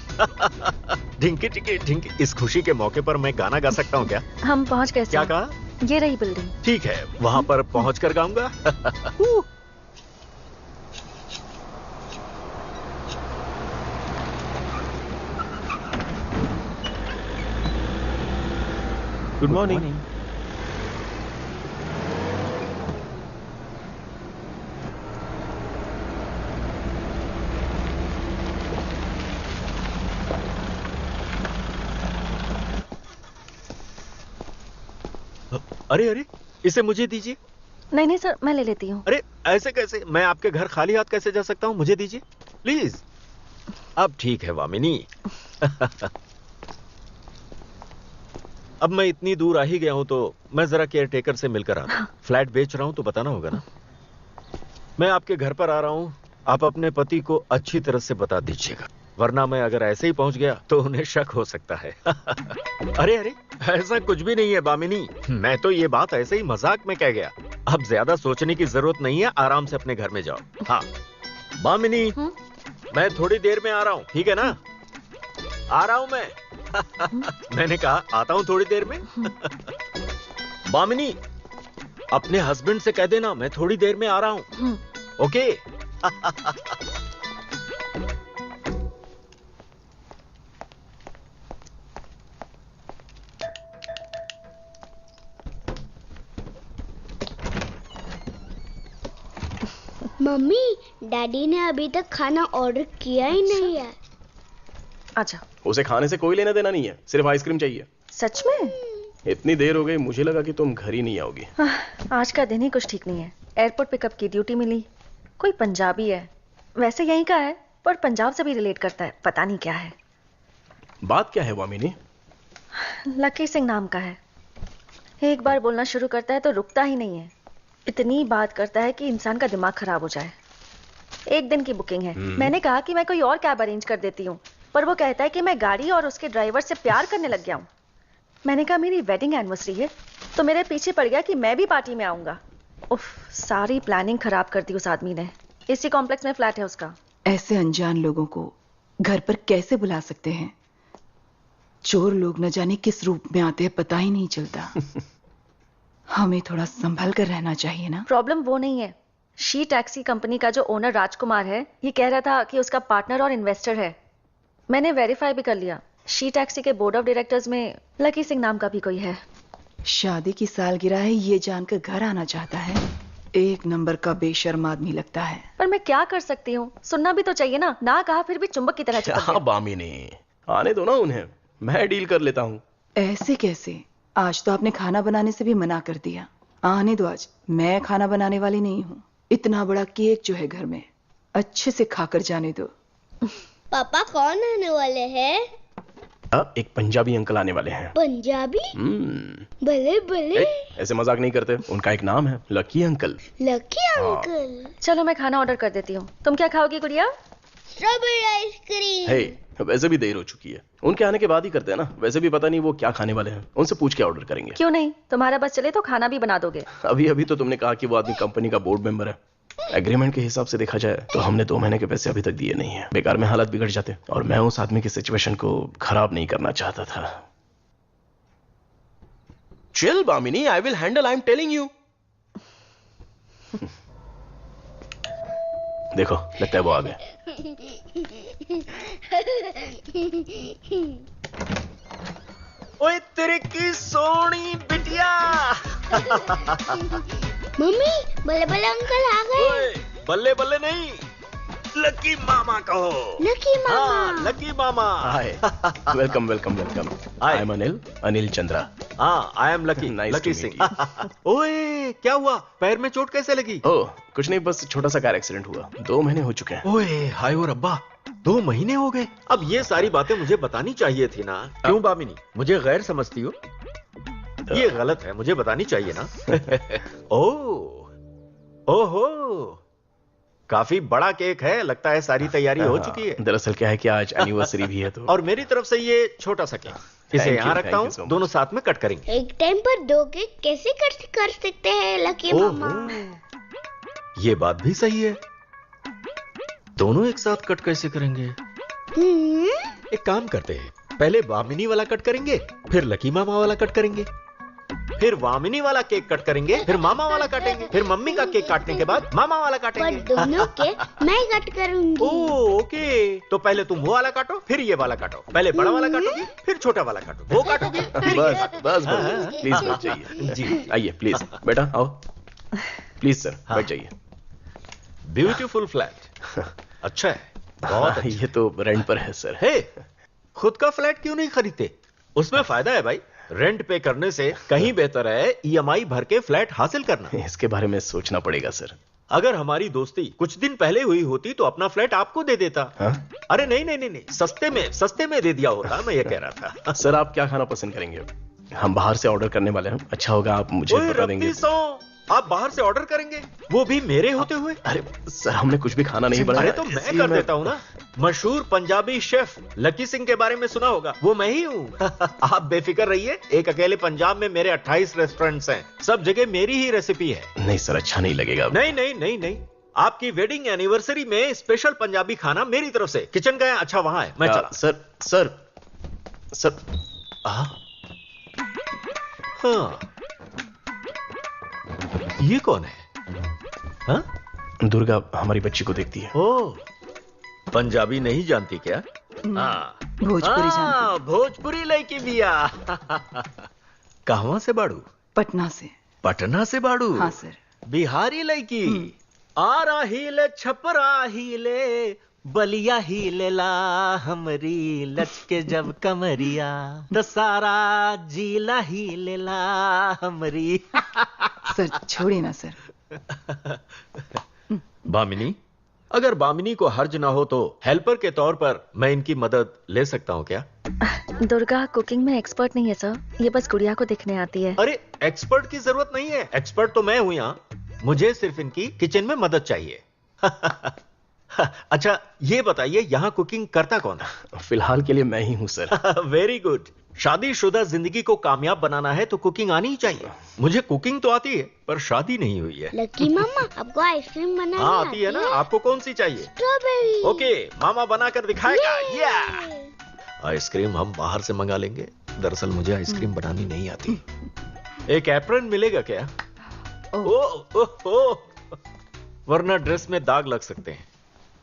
ढिंकी टिकी ढिंकी। इस खुशी के मौके पर मैं गाना गा सकता हूँ क्या? हम पहुँच गए सर। क्या कहा? ये रही बिल्डिंग। ठीक है, वहां पर पहुंचकर गाऊंगा। Good morning. अरे अरे, इसे मुझे दीजिए। नहीं नहीं सर, मैं ले लेती हूँ। अरे ऐसे कैसे? मैं आपके घर खाली हाथ कैसे जा सकता हूँ? मुझे दीजिए प्लीज। अब ठीक है वामिनी। अब मैं इतनी दूर आ ही गया हूं तो मैं जरा केयर टेकर से मिलकर आता हूं। फ्लैट बेच रहा हूं तो बताना होगा ना। मैं आपके घर पर आ रहा हूं, आप अपने पति को अच्छी तरह से बता दीजिएगा, वरना मैं अगर ऐसे ही पहुंच गया तो उन्हें शक हो सकता है। अरे अरे, ऐसा कुछ भी नहीं है बामिनी, मैं तो ये बात ऐसे ही मजाक में कह गया। अब ज्यादा सोचने की जरूरत नहीं है, आराम से अपने घर में जाओ। हाँ बामिनी, मैं थोड़ी देर में आ रहा हूँ, ठीक है ना? आ रहा हूं मैं। मैंने कहा आता हूं थोड़ी देर में। बामिनी, अपने हस्बैंड से कह देना मैं थोड़ी देर में आ रहा हूं। ओके? मम्मी, डैडी ने अभी तक खाना ऑर्डर किया ही नहीं है। अच्छा, उसे खाने से कोई लेना देना नहीं है, सिर्फ आइसक्रीम चाहिए। सच में? इतनी देर हो गई, मुझे लगा कि तुम घर ही नहीं आओगी। आज का दिन ही कुछ ठीक नहीं है। एयरपोर्ट पिकअप की ड्यूटी मिली, कोई पंजाबी है, वैसे यहीं का है पर पंजाब से भी रिलेट करता है, पता नहीं क्या है। बात क्या है वामिनी? लकी सिंह नाम का है। एक बार बोलना शुरू करता है तो रुकता ही नहीं है। इतनी बात करता है कि इंसान का दिमाग खराब हो जाए। एक दिन की बुकिंग है। मैंने कहा कि मैं कोई और कैब अरेंज कर देती हूँ, पर वो कहता है कि मैं गाड़ी और उसके ड्राइवर से प्यार करने लग गया हूँ। मैंने कहा मेरी वेडिंग एनिवर्सरी है, तो मेरे पीछे पड़ गया कि मैं भी पार्टी में आऊंगा। उफ, सारी प्लानिंग खराब कर दी उस आदमी ने। इसी कॉम्प्लेक्स में फ्लैट है उसका। ऐसे अनजान लोगों को घर पर कैसे बुला सकते हैं? चोर लोग न जाने किस रूप में आते हैं, पता ही नहीं चलता। हमें थोड़ा संभल कर रहना चाहिए ना। प्रॉब्लम वो नहीं है। शी टैक्सी कंपनी का जो ओनर राजकुमार है, ये कह रहा था कि उसका पार्टनर और इन्वेस्टर है। मैंने वेरीफाई भी कर लिया। शी टैक्सी के बोर्ड ऑफ डायरेक्टर्स में लकी सिंह नाम का भी कोई है। शादी की सालगिरह है ये जानकर घर आना चाहता है। एक नंबर का बेशर्म आदमी लगता है। पर मैं क्या कर सकती हूँ, सुनना भी तो चाहिए ना। ना कहा फिर भी चुंबक की तरह चिपक क्या गया। बामिनी, आने दो ना उन्हें, मैं डील कर लेता हूँ। ऐसे कैसे? आज तो आपने खाना बनाने से भी मना कर दिया। आने दो आज, मैं खाना बनाने वाली नहीं हूँ। इतना बड़ा केक जो है घर में, अच्छे से खाकर जाने दो। पापा कौन आने वाले हैं? एक पंजाबी अंकल आने वाले हैं। पंजाबी? भले भले। ऐसे मजाक नहीं करते, उनका एक नाम है लकी अंकल। Lucky uncle. चलो मैं खाना ऑर्डर कर देती हूँ। तुम क्या खाओगी गुड़िया? Strawberry ice cream. हे, वैसे भी देर हो चुकी है, उनके आने के बाद ही करते हैं ना। वैसे भी पता नहीं वो क्या खाने वाले हैं, उनसे पूछ के ऑर्डर करेंगे। क्यों नहीं, तुम्हारा बस चले तो खाना भी बना दोगे। अभी अभी तो तुमने कहा कि वो आदमी कंपनी का बोर्ड मेंबर है। एग्रीमेंट के हिसाब से देखा जाए तो हमने 2 महीने के पैसे अभी तक दिए नहीं है। बेकार में हालत बिगड़ जाते, और मैं उस आदमी की सिचुएशन को खराब नहीं करना चाहता था। Chill Bamini, I will handle, I am telling you. देखो, लगता है वो आ गए। ओए तेरे की सोनी बिटिया। मम्मी, बल्ले बल्ले अंकल आ गए। ओए, बल्ले बल्ले नहीं, लकी मामा कहो। लकी मामा। हाँ, लकी मामा। Hi, welcome welcome welcome. I am Anil Chandra. हाँ, I am Lucky, Nice Lucky to Singh. meet ओए, क्या हुआ? पैर में चोट कैसे लगी? ओह, कुछ नहीं, बस छोटा सा कार एक्सीडेंट हुआ। 2 महीने हो चुके हैं। ओए, हाय और अब्बा, 2 महीने हो गए। अब ये सारी बातें मुझे बतानी चाहिए थी ना। क्यों बामिनी, मुझे गैर समझती हो? ये गलत है, मुझे बतानी चाहिए ना। ओहो, काफी बड़ा केक है, लगता है सारी तैयारी हो चुकी है। दरअसल क्या है कि आज एनिवर्सरी भी है तो। और मेरी तरफ से ये छोटा सा केक, इसे Thank यहाँ you, रखता thank हूँ, you so much. दोनों साथ में कट करेंगे। एक टाइम पर 2 केक कैसे कर सकते हैं लकी मामा? ये बात भी सही है, दोनों एक साथ कट कैसे करेंगे? एक काम करते हैं, पहले बामिनी वाला कट करेंगे, फिर लकी मामा वाला कट करेंगे, फिर वामिनी वाला केक कट करेंगे, फिर मामा वाला काटेंगे, फिर मम्मी का केक काटने के बाद मामा वाला पर काटेंगे। दोनों केक मैं कट करूंगी। ओह ओके, तो पहले तुम वो वाला काटो, फिर ये वाला काटो। पहले बड़ा वाला काटोगी, फिर छोटा वाला काटो। वो काटोगे, फिर ये। बस बस बस प्लीज बैठ जाइए। जी आइए प्लीज बेटा आओ। प्लीज सर बैठ जाइए। ब्यूटीफुल फ्लैट, अच्छा है बहुत अच्छा। ये तो रेंट पर है सर। हे, खुद का फ्लैट क्यों नहीं खरीदते? उसमें फायदा है भाई। रेंट पे करने से कहीं बेहतर है ईएमआई भर के फ्लैट हासिल करना। इसके बारे में सोचना पड़ेगा सर। अगर हमारी दोस्ती कुछ दिन पहले हुई होती तो अपना फ्लैट आपको दे देता। हाँ? अरे नहीं नहीं नहीं नहीं, सस्ते में दे दिया होता, मैं ये कह रहा था। सर आप क्या खाना पसंद करेंगे? हम बाहर से ऑर्डर करने वाले हैं। अच्छा होगा आप मुझे ओए बता देंगे। रब्बी सौ, आप बाहर से ऑर्डर करेंगे, वो भी मेरे होते हुए? अरे सर हमने कुछ भी खाना नहीं बनाया। अरे तो मैं कर देता हूँ ना। मशहूर पंजाबी शेफ लकी सिंह के बारे में सुना होगा, वो मैं ही हूँ। आप बेफिक्र रहिए, एक अकेले पंजाब में मेरे 28 रेस्टोरेंट्स हैं, सब जगह मेरी ही रेसिपी है। नहीं सर अच्छा नहीं लगेगा। नहीं नहीं नहीं नहीं, आपकी वेडिंग एनिवर्सरी में स्पेशल पंजाबी खाना मेरी तरफ से। किचन गया, अच्छा वहां है, मैं चला। सर सर सर हाँ, ये कौन है? हाँ? दुर्गा हमारी बच्ची को देखती है। ओ, पंजाबी नहीं जानती क्या? हाँ, भोजपुरी जानती। भोजपुरी लड़की बिया। कहां से बाड़ू? पटना से। पटना से बाड़ू? हाँ सर। बिहारी लड़की। आरा हिले छपरा हिले बलिया हिले ला हमरी लचके जब कमरिया तो सारा जीला हिले ला हमरी। सर छोड़िए ना सर। बामिनी, अगर बामिनी को हर्ज ना हो तो हेल्पर के तौर पर मैं इनकी मदद ले सकता हूँ क्या? दुर्गा कुकिंग में एक्सपर्ट नहीं है सर, ये बस गुड़िया को देखने आती है। अरे एक्सपर्ट की जरूरत नहीं है, एक्सपर्ट तो मैं हूं यहाँ। मुझे सिर्फ इनकी किचन में मदद चाहिए। अच्छा ये बताइए, यहाँ कुकिंग करता कौन है? फिलहाल के लिए मैं ही हूँ सर। Very good. शादीशुदा जिंदगी को कामयाब बनाना है तो कुकिंग आनी ही चाहिए। मुझे कुकिंग तो आती है पर शादी नहीं हुई है। लकी मामा, आपको आइसक्रीम बनानी हाँ आती है ना। आपको कौन सी चाहिए? स्ट्रॉबेरी। ओके, मामा बनाकर दिखाएगा। या आइसक्रीम हम बाहर से मंगा लेंगे। दरअसल मुझे आइसक्रीम बनानी नहीं आती। एक एप्रन मिलेगा क्या? ओ, वरना ड्रेस में दाग लग सकते हैं।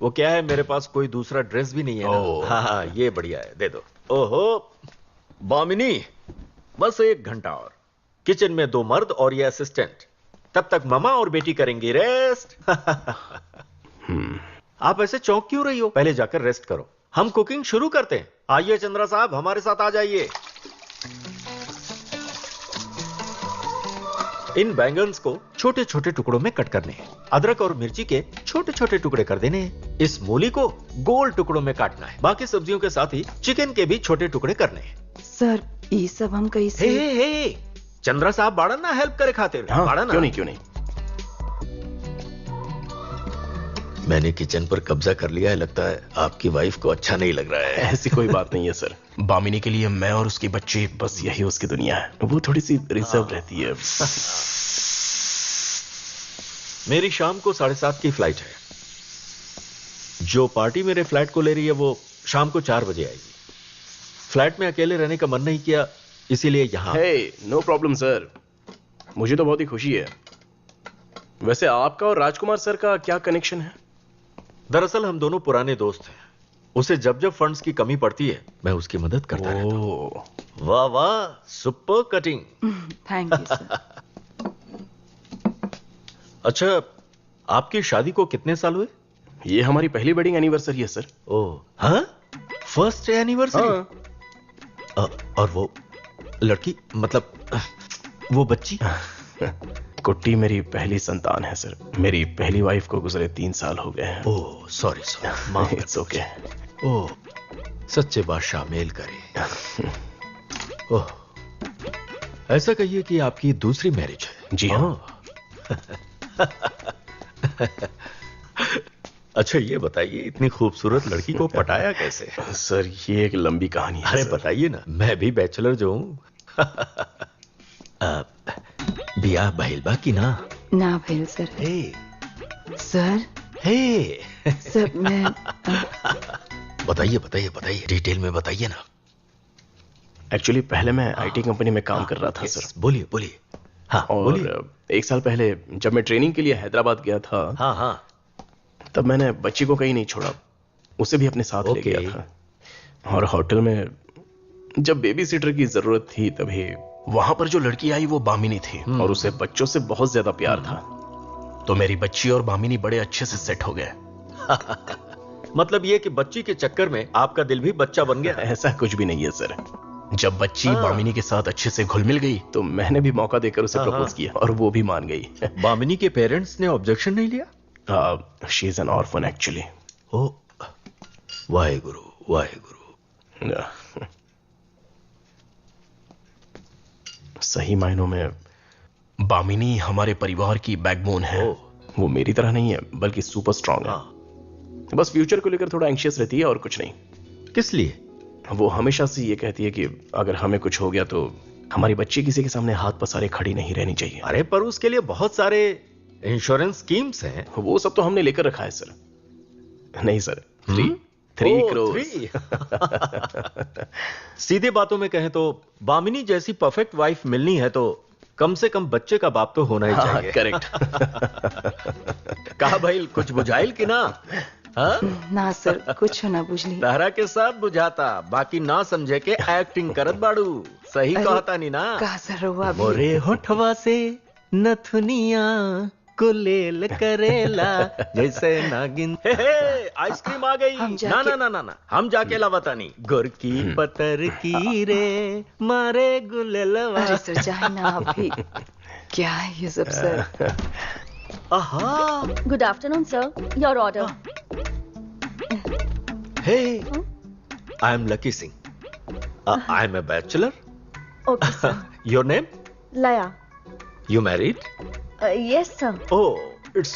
वो क्या है, मेरे पास कोई दूसरा ड्रेस भी नहीं है ना। हाँ ये बढ़िया है, दे दो। ओहो बामिनी, बस 1 घंटा और। किचन में 2 मर्द और ये असिस्टेंट, तब तक मामा और बेटी करेंगी रेस्ट। आप ऐसे चौंक क्यों रही हो? पहले जाकर रेस्ट करो, हम कुकिंग शुरू करते हैं। आइए चंद्रा साहब, हमारे साथ आ जाइए। इन बैंगन्स को छोटे छोटे टुकड़ों में कट करने हैं। अदरक और मिर्ची के छोटे छोटे टुकड़े कर देने हैं। इस मूली को गोल टुकड़ों में काटना है। बाकी सब्जियों के साथ ही चिकन के भी छोटे टुकड़े करने हैं। सर ये सब हम कैसे? हे, चंद्रा साहब बाड़न ना हेल्प करे खातिर। हाँ, बाड़न क्यों नहीं। मैंने किचन पर कब्जा कर लिया है, लगता है आपकी वाइफ को अच्छा नहीं लग रहा है। ऐसी कोई बात नहीं है सर। बामिनी के लिए मैं और उसकी बच्ची, बस यही उसकी दुनिया है। वो थोड़ी सी रिजर्व रहती है। मेरी शाम को 7:30 की फ्लाइट है। जो पार्टी मेरे फ्लैट को ले रही है वो शाम को 4 बजे आएगी। फ्लैट में अकेले रहने का मन नहीं किया, इसीलिए यहां। नो प्रॉब्लम सर, मुझे तो बहुत ही खुशी है। वैसे आपका और राजकुमार सर का क्या कनेक्शन है? दरअसल हम दोनों पुराने दोस्त हैं। उसे जब जब फंड्स की कमी पड़ती है मैं उसकी मदद करता रहता हूं। वाह वाह, super cutting. Thank you sir. अच्छा, आपकी शादी को कितने साल हुए? ये हमारी पहली वेडिंग एनिवर्सरी है सर। ओह हाँ, फर्स्ट एनिवर्सरी। और वो लड़की, मतलब वो बच्ची? कुट्टी मेरी पहली संतान है सर। मेरी पहली वाइफ को गुजरे 3 साल हो गए हैं। Oh sorry sorry. It's okay. Oh सच्चे बादशाह मेल करे। ओह ऐसा कहिए कि आपकी दूसरी मैरिज है? जी हाँ। अच्छा ये बताइए, इतनी खूबसूरत लड़की को पटाया कैसे? सर ये एक लंबी कहानी है। अरे बताइए ना, मैं भी बैचलर जो हूं। बिया बहिलबा की ना? ना भेल सर। सर सर मैं बताइए बताइए बताइए, डिटेल में बताइए ना। एक्चुअली पहले मैं आईटी कंपनी में काम कर रहा था सर। बोलिए बोलिए। हाँ बोलिए। और 1 साल पहले जब मैं ट्रेनिंग के लिए हैदराबाद गया था, हाँ हाँ, तब मैंने बच्ची को कहीं नहीं छोड़ा, उसे भी अपने साथ ले गया था। और होटल में जब बेबी सिटर की जरूरत थी, तभी वहां पर जो लड़की आई वो बामिनी थी और उसे बच्चों से बहुत ज्यादा प्यार था। तो मेरी बच्ची और बामिनी बड़े अच्छे से सेट हो गए। मतलब ये कि बच्ची के चक्कर में आपका दिल भी बच्चा बन गया? ऐसा कुछ भी नहीं है सर। जब बच्ची बामिनी के साथ अच्छे से घुल मिल गई तो मैंने भी मौका देकर उसे प्रपोज किया और वो भी मान गई। बामिनी के पेरेंट्स ने ऑब्जेक्शन नहीं लिया? She is an orphan actually. ओ वाहेगुरु वाहेगुरु। सही मायनों में बामिनी हमारे परिवार की बैकबोन है। वो मेरी तरह नहीं है बल्कि सुपर स्ट्रांग है। बस फ्यूचर को लेकर थोड़ा एंशियस रहती है और कुछ नहीं। किस लिए? वो हमेशा से ये कहती है कि अगर हमें कुछ हो गया तो हमारी बच्ची किसी के सामने हाथ पसारे खड़ी नहीं रहनी चाहिए। अरे पर उसके लिए बहुत सारे इंश्योरेंस स्कीम्स हैं। वो सब तो हमने लेकर रखा है सर। नहीं सर, 3 करोड़। सीधे बातों में कहें तो बामिनी जैसी परफेक्ट वाइफ मिलनी है तो कम से कम बच्चे का बाप तो होना ही चाहिए। करेक्ट। कहा भाई कुछ बुझाइल कि ना? हाँ? ना सर, कुछ ना बुझली। तारा के साथ बुझाता, बाकी ना समझे के एक्टिंग करत बाड़ू। सही कहता नहीं ना? कहा सर हुआ भी। मोरे होठवा से नथुनिया कुलेल करेला जैसे नागिन। आइसक्रीम आ गई। ना ना ना ना ना, हम जाके लावतानी। गोरकी पतर की रे मारे गुलेलवा। अरे सर चाहे ना आप भी। क्या है ये सब सर? आहा। Good afternoon sir, your order. Hey, I am Lucky Singh. I am a bachelor. Okay sir. Your name? Laya. You married? Yes sir. Oh, it's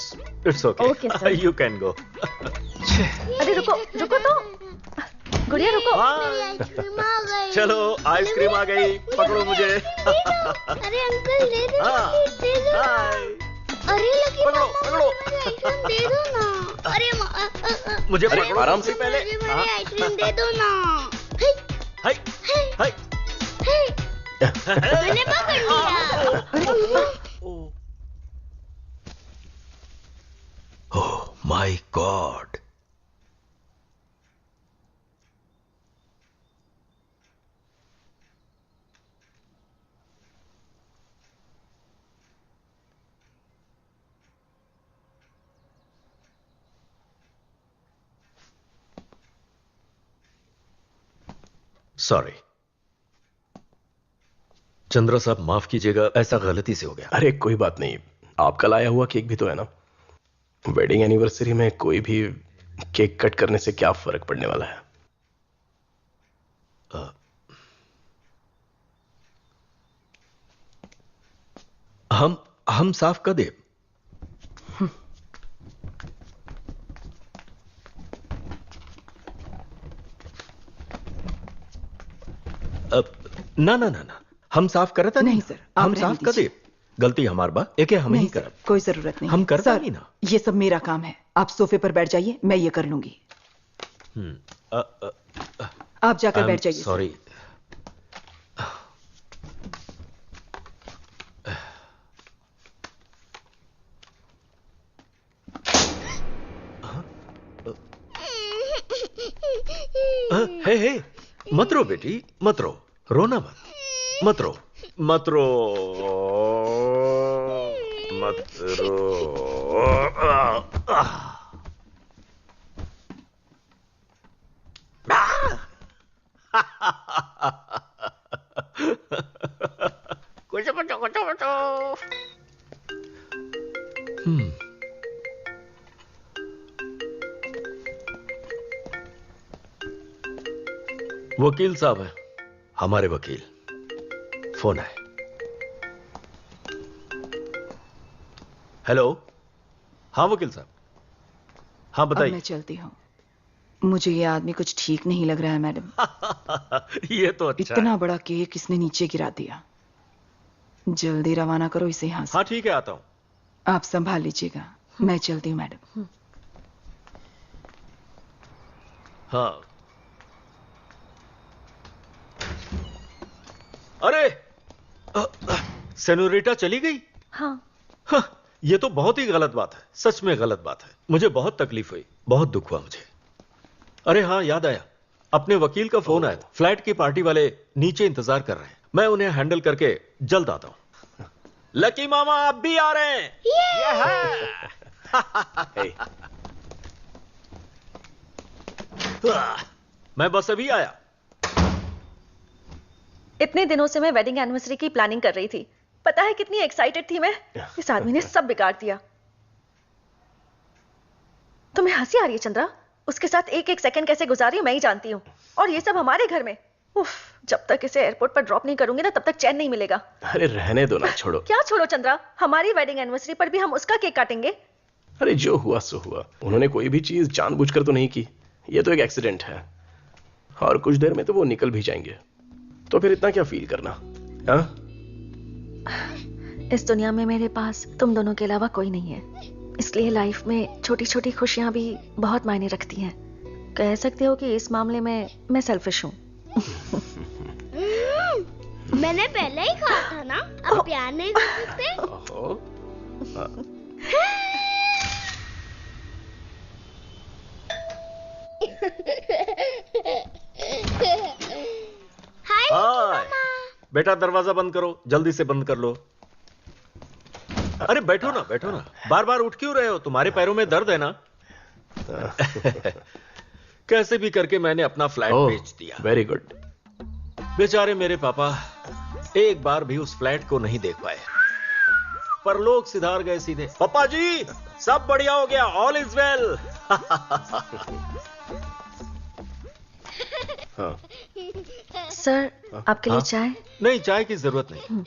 okay. Okay, sir. You can go. अरे रुको तो। गुड़िया रुको। मेरी ice cream आ गई। चलो ice cream आ गई, पकड़ो मुझे। अरे अंकल दे दो, दे दो। अरे लकी पकड़ो। मुझे आइसक्रीम दे दो ना। अरे मुझे पकड़ो आराम से पहले। मुझे आइसक्रीम दे दो ना। हाय हाय। मैंने पकड़ लिया। Oh my God. Sorry Chandra साहब, माफ कीजिएगा, ऐसा गलती से हो गया। अरे कोई बात नहीं, आपका लाया हुआ केक भी तो है ना। वेडिंग एनिवर्सरी में कोई भी केक कट करने से क्या फर्क पड़ने वाला है। हम साफ कर दे। ना ना ना ना, हम साफ करता नहीं सर, आप हम रहने साफ कर दे। गलती हमार बा, एक हम ही कर। कोई जरूरत नहीं। हम करता सर, नहीं ना। ये सब मेरा काम है। आप सोफे पर बैठ जाइए, मैं ये कर लूंगी। आप जाकर बैठ जाइए। सॉरी। हे मत रो बेटी, मत रो, रोना मत रो, मत रो, मत रो। वकील साहब हैं, हमारे वकील। फोन है। हेलो। हाँ वकील साहब, हाँ अब बताइए। मैं चलती हूँ। मुझे ये आदमी कुछ ठीक नहीं लग रहा है मैडम। ये तो अच्छा इतना है। बड़ा केक इसने नीचे गिरा दिया। जल्दी रवाना करो इसे यहाँ से। हाँ ठीक है, आता हूं। आप संभाल लीजिएगा, मैं चलती हूँ मैडम। हाँ अरे सेनोरिटा चली गई? हाँ। ये तो बहुत ही गलत बात है, सच में गलत बात है। मुझे बहुत तकलीफ हुई, बहुत दुख हुआ मुझे। अरे हाँ, याद आया, अपने वकील का फोन आया था। फ्लैट की पार्टी वाले नीचे इंतजार कर रहे हैं, मैं उन्हें हैंडल करके जल्द आता हूं। लकी मामा आप भी आ रहे हैं? मैं बस अभी आया। इतने दिनों से मैं वेडिंग एनिवर्सरी की प्लानिंग कर रही थी। पता है कितनी एक्साइटेड थी मैं। इस आदमी ने सब बिगाड़ दिया। तुम्हें हंसी आ रही है चंद्रा? उसके साथ एक एक सेकंड कैसे गुजारी मैं ही जानती हूँ। और ये सब हमारे घर में। उफ, जब तक इसे एयरपोर्ट पर ड्रॉप नहीं करूंगी ना तब तक चैन नहीं मिलेगा। अरे रहने दो ना, छोड़ो। क्या छोड़ो चंद्रा? हमारी वेडिंग एनिवर्सरी पर भी हम उसका केक काटेंगे। अरे जो हुआ सो हुआ। उन्होंने कोई भी चीज जानबूझकर तो नहीं की। ये तो एक एक्सीडेंट है और कुछ देर में तो वो निकल भी जाएंगे। तो फिर इतना क्या फील करना? हाँ? इस दुनिया में मेरे पास तुम दोनों के अलावा कोई नहीं है, इसलिए लाइफ में छोटी छोटी खुशियां भी बहुत मायने रखती हैं। कह सकते हो कि इस मामले में मैं सेल्फिश हूँ। मैंने पहले ही कहा था ना, अब प्यार नहीं कर सकते। हाय बेटा, दरवाजा बंद करो, जल्दी से बंद कर लो। अरे बैठो ना, बैठो ना, बार बार उठ क्यों रहे हो? तुम्हारे पैरों में दर्द है ना? कैसे भी करके मैंने अपना फ्लैट बेच दिया। Very good. बेचारे मेरे पापा एक बार भी उस फ्लैट को नहीं देख पाए, पर लोग सिधार गए सीधे। पापा जी सब बढ़िया हो गया, ऑल इज वेल। सर आपके लिए चाय? नहीं, चाय की जरूरत नहीं।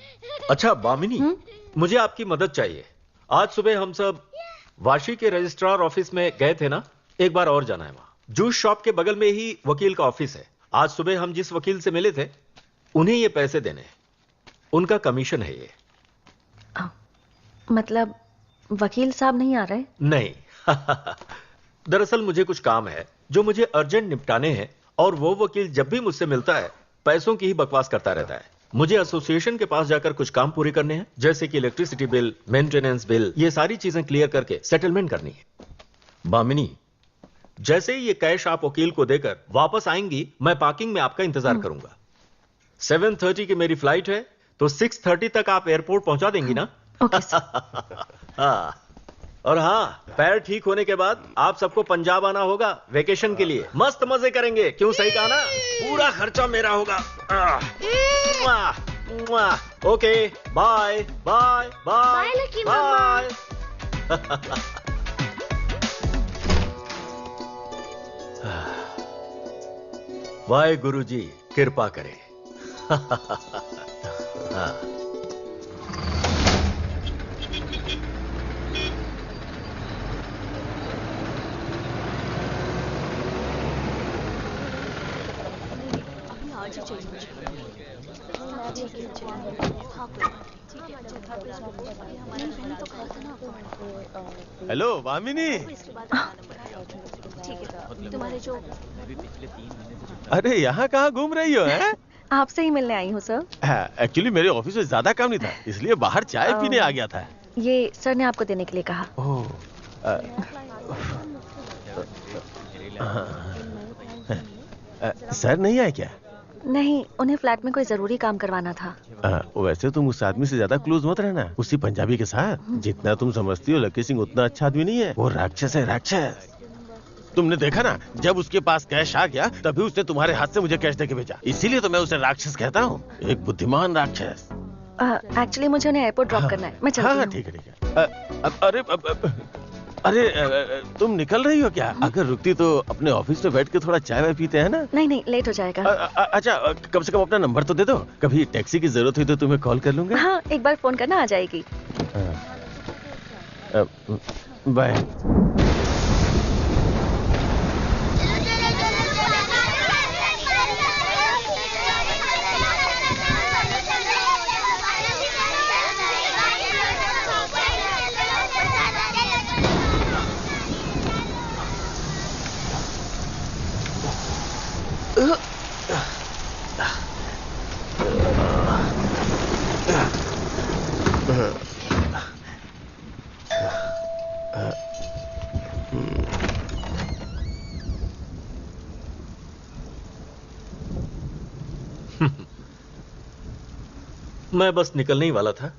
अच्छा बामिनी, मुझे आपकी मदद चाहिए। आज सुबह हम सब वाशी के रजिस्ट्रार ऑफिस में गए थे ना, एक बार और जाना है वहां। जूस शॉप के बगल में ही वकील का ऑफिस है। आज सुबह हम जिस वकील से मिले थे उन्हें ये पैसे देने हैं, उनका कमीशन है ये। मतलब वकील साहब नहीं आ रहे? नहीं। दरअसल मुझे कुछ काम है जो मुझे अर्जेंट निपटाने हैं, और वो वकील जब भी मुझसे मिलता है पैसों की ही बकवास करता रहता है। मुझे एसोसिएशन के पास जाकर कुछ काम पूरे करने हैं, जैसे कि इलेक्ट्रिसिटी बिल, मेंटेनेंस बिल, ये सारी चीजें क्लियर करके सेटलमेंट करनी है। बामिनी, जैसे ही ये कैश आप वकील को देकर वापस आएंगी, मैं पार्किंग में आपका इंतजार करूंगा। 7:30 की मेरी फ्लाइट है, तो 6:30 तक आप एयरपोर्ट पहुंचा देंगी ना? ओके हाँ, और हाँ, पैर ठीक होने के बाद आप सबको पंजाब आना होगा वेकेशन के लिए। मस्त मजे करेंगे, क्यों? सही कहा ना? पूरा खर्चा मेरा होगा। Okay, bye bye bye bye. Waheguru ji कृपा करें। हाँ। हेलो वामिनी। तुम्हारे जो अरे यहाँ कहाँ घूम रही हो? है आपसे ही मिलने आई हूँ सर। एक्चुअली मेरे ऑफिस में ज्यादा काम नहीं था, इसलिए बाहर चाय पीने आ गया था। ये सर ने आपको देने के लिए कहा। ओह, सर नहीं आए क्या? नहीं, उन्हें फ्लैट में कोई जरूरी काम करवाना था। वैसे तुम उस आदमी से ज्यादा क्लोज मत रहना, उसी पंजाबी के साथ। जितना तुम समझती हो लकी सिंह उतना अच्छा आदमी नहीं है, वो राक्षस है, राक्षस। तुमने देखा ना, जब उसके पास कैश आ गया तभी उसने तुम्हारे हाथ से मुझे कैश देके भेजा, इसीलिए तो मैं उसे राक्षस कहता हूँ, एक बुद्धिमान राक्षस। एक्चुअली मुझे उन्हें एयरपोर्ट ड्रॉप करना है, मैं चलती हूँ। हाँ ठीक है ठीक है। अरे तुम निकल रही हो क्या? अगर रुकती तो अपने ऑफिस में बैठ के थोड़ा चाय वाय पीते हैं ना। नहीं नहीं, लेट हो जाएगा। अच्छा कम से कम अपना नंबर तो दे दो, कभी टैक्सी की जरूरत हुई तो तुम्हें कॉल कर लूंगा। हाँ, एक बार फोन करना, आ जाएगी। बाय। मैं बस निकलने ही वाला था,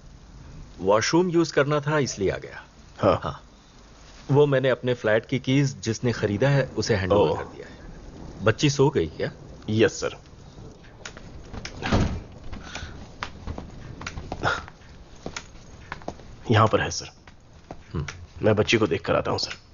वॉशरूम यूज करना था इसलिए आ गया। हाँ हाँ, वो मैंने अपने फ्लैट की कीज जिसने खरीदा है उसे हैंड ओवर कर दिया है। बच्ची सो गई क्या? Yes sir. यहां पर है सर। मैं बच्ची को देख कर आता हूं sir.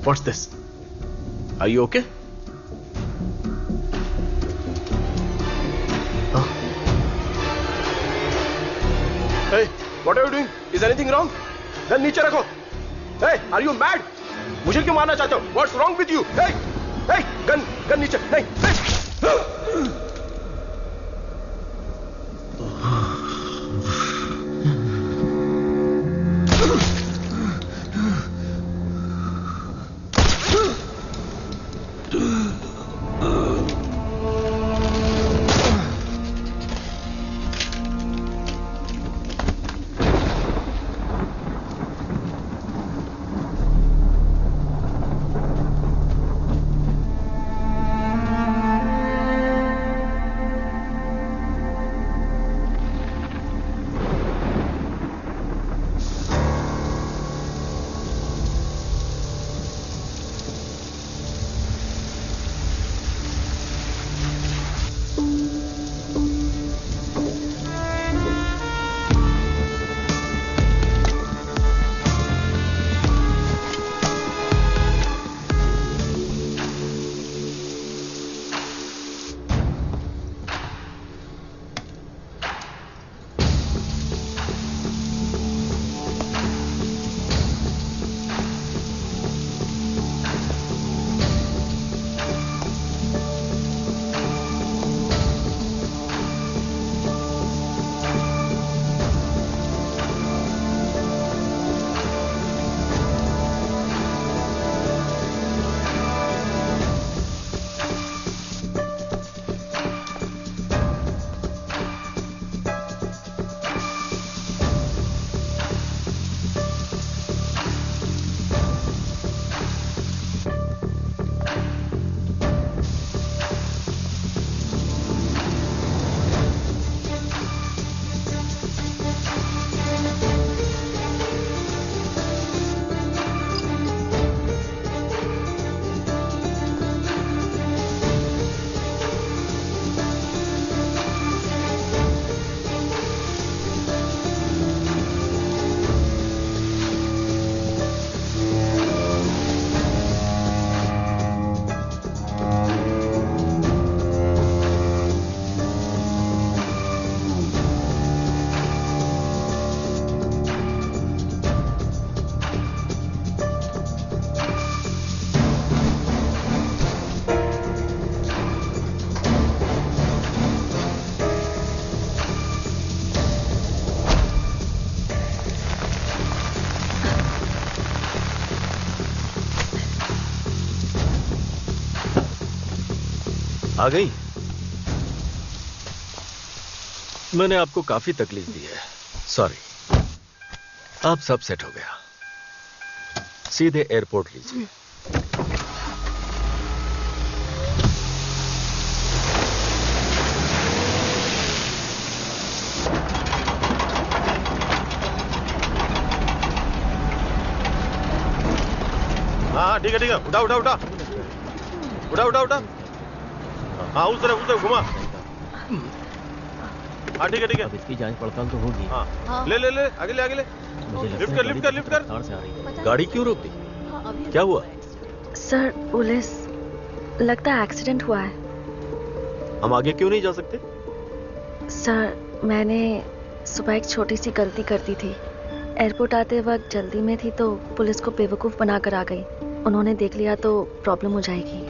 What's this? Are you okay? Huh? Hey, what are you doing? Is anything wrong? Gun नीचे रखो. Hey, are you mad? मुझे क्यों मारना चाहते हो? What's wrong with you? Hey, hey, gun नीचे. नहीं. Hey. आ गई? मैंने आपको काफी तकलीफ दी है, सॉरी। अब सब सेट हो गया, सीधे एयरपोर्ट लीजिए। हाँ ठीक है, उठा उठा उठा उठा उठा उठा। हाँ उस तरफ घुमा। हाँ ठीक है। अब इसकी जांच पड़ताल तो होगी। हाँ ले ले ले, आगे ले आगे ले। लिफ्ट कर लिफ्ट कर लिफ्ट कर। कार से आ रही है। गाड़ी क्यों रोक दी? क्या हुआ? सर पुलिस, लगता है एक्सीडेंट हुआ है। हम आगे क्यों नहीं जा सकते? सर मैंने सुबह एक छोटी सी गलती कर दी थी। एयरपोर्ट आते वक्त जल्दी में थी तो पुलिस को बेवकूफ बनाकर आ गई। उन्होंने देख लिया तो प्रॉब्लम हो जाएगी।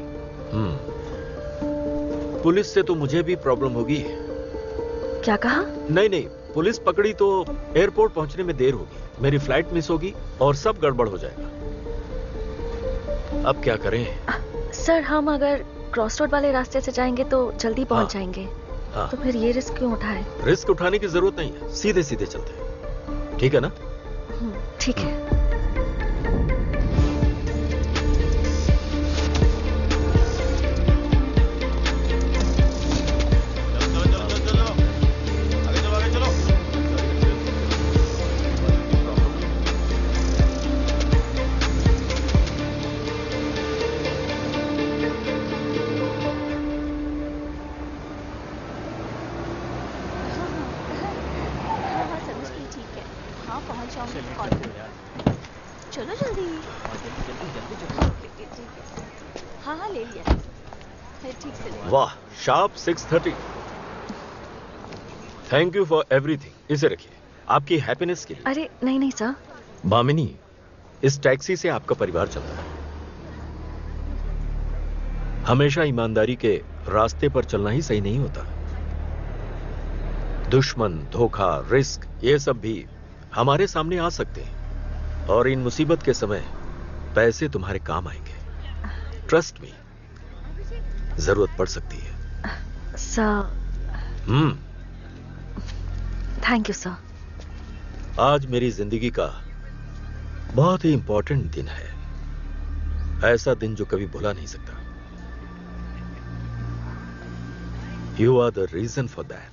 पुलिस से तो मुझे भी प्रॉब्लम होगी। क्या कहा? नहीं, पुलिस पकड़ी तो एयरपोर्ट पहुंचने में देर होगी, मेरी फ्लाइट मिस होगी और सब गड़बड़ हो जाएगा। अब क्या करें? सर हम अगर क्रॉस रोड वाले रास्ते से जाएंगे तो जल्दी पहुंच जाएंगे। हाँ। तो फिर ये रिस्क क्यों उठाए? रिस्क उठाने की जरूरत नहीं है, सीधे सीधे चलते हैं, ठीक है ना? ठीक है। चलो जल्दी। हाँ ले लिया। ठीक से ले। वाह, sharp 6:30। Thank you for everything. इसे रखिए, आपकी हैप्पीनेस के लिए। अरे नहीं सर। भामिनी, इस टैक्सी से आपका परिवार चलता है। हमेशा ईमानदारी के रास्ते पर चलना ही सही नहीं होता। दुश्मन, धोखा, रिस्क, ये सब भी हमारे सामने आ सकते हैं और इन मुसीबत के समय पैसे तुम्हारे काम आएंगे। ट्रस्ट मी, जरूरत पड़ सकती है। सर। Thank you sir. आज मेरी जिंदगी का बहुत ही इंपॉर्टेंट दिन है, ऐसा दिन जो कभी भुला नहीं सकता। You are the reason for that.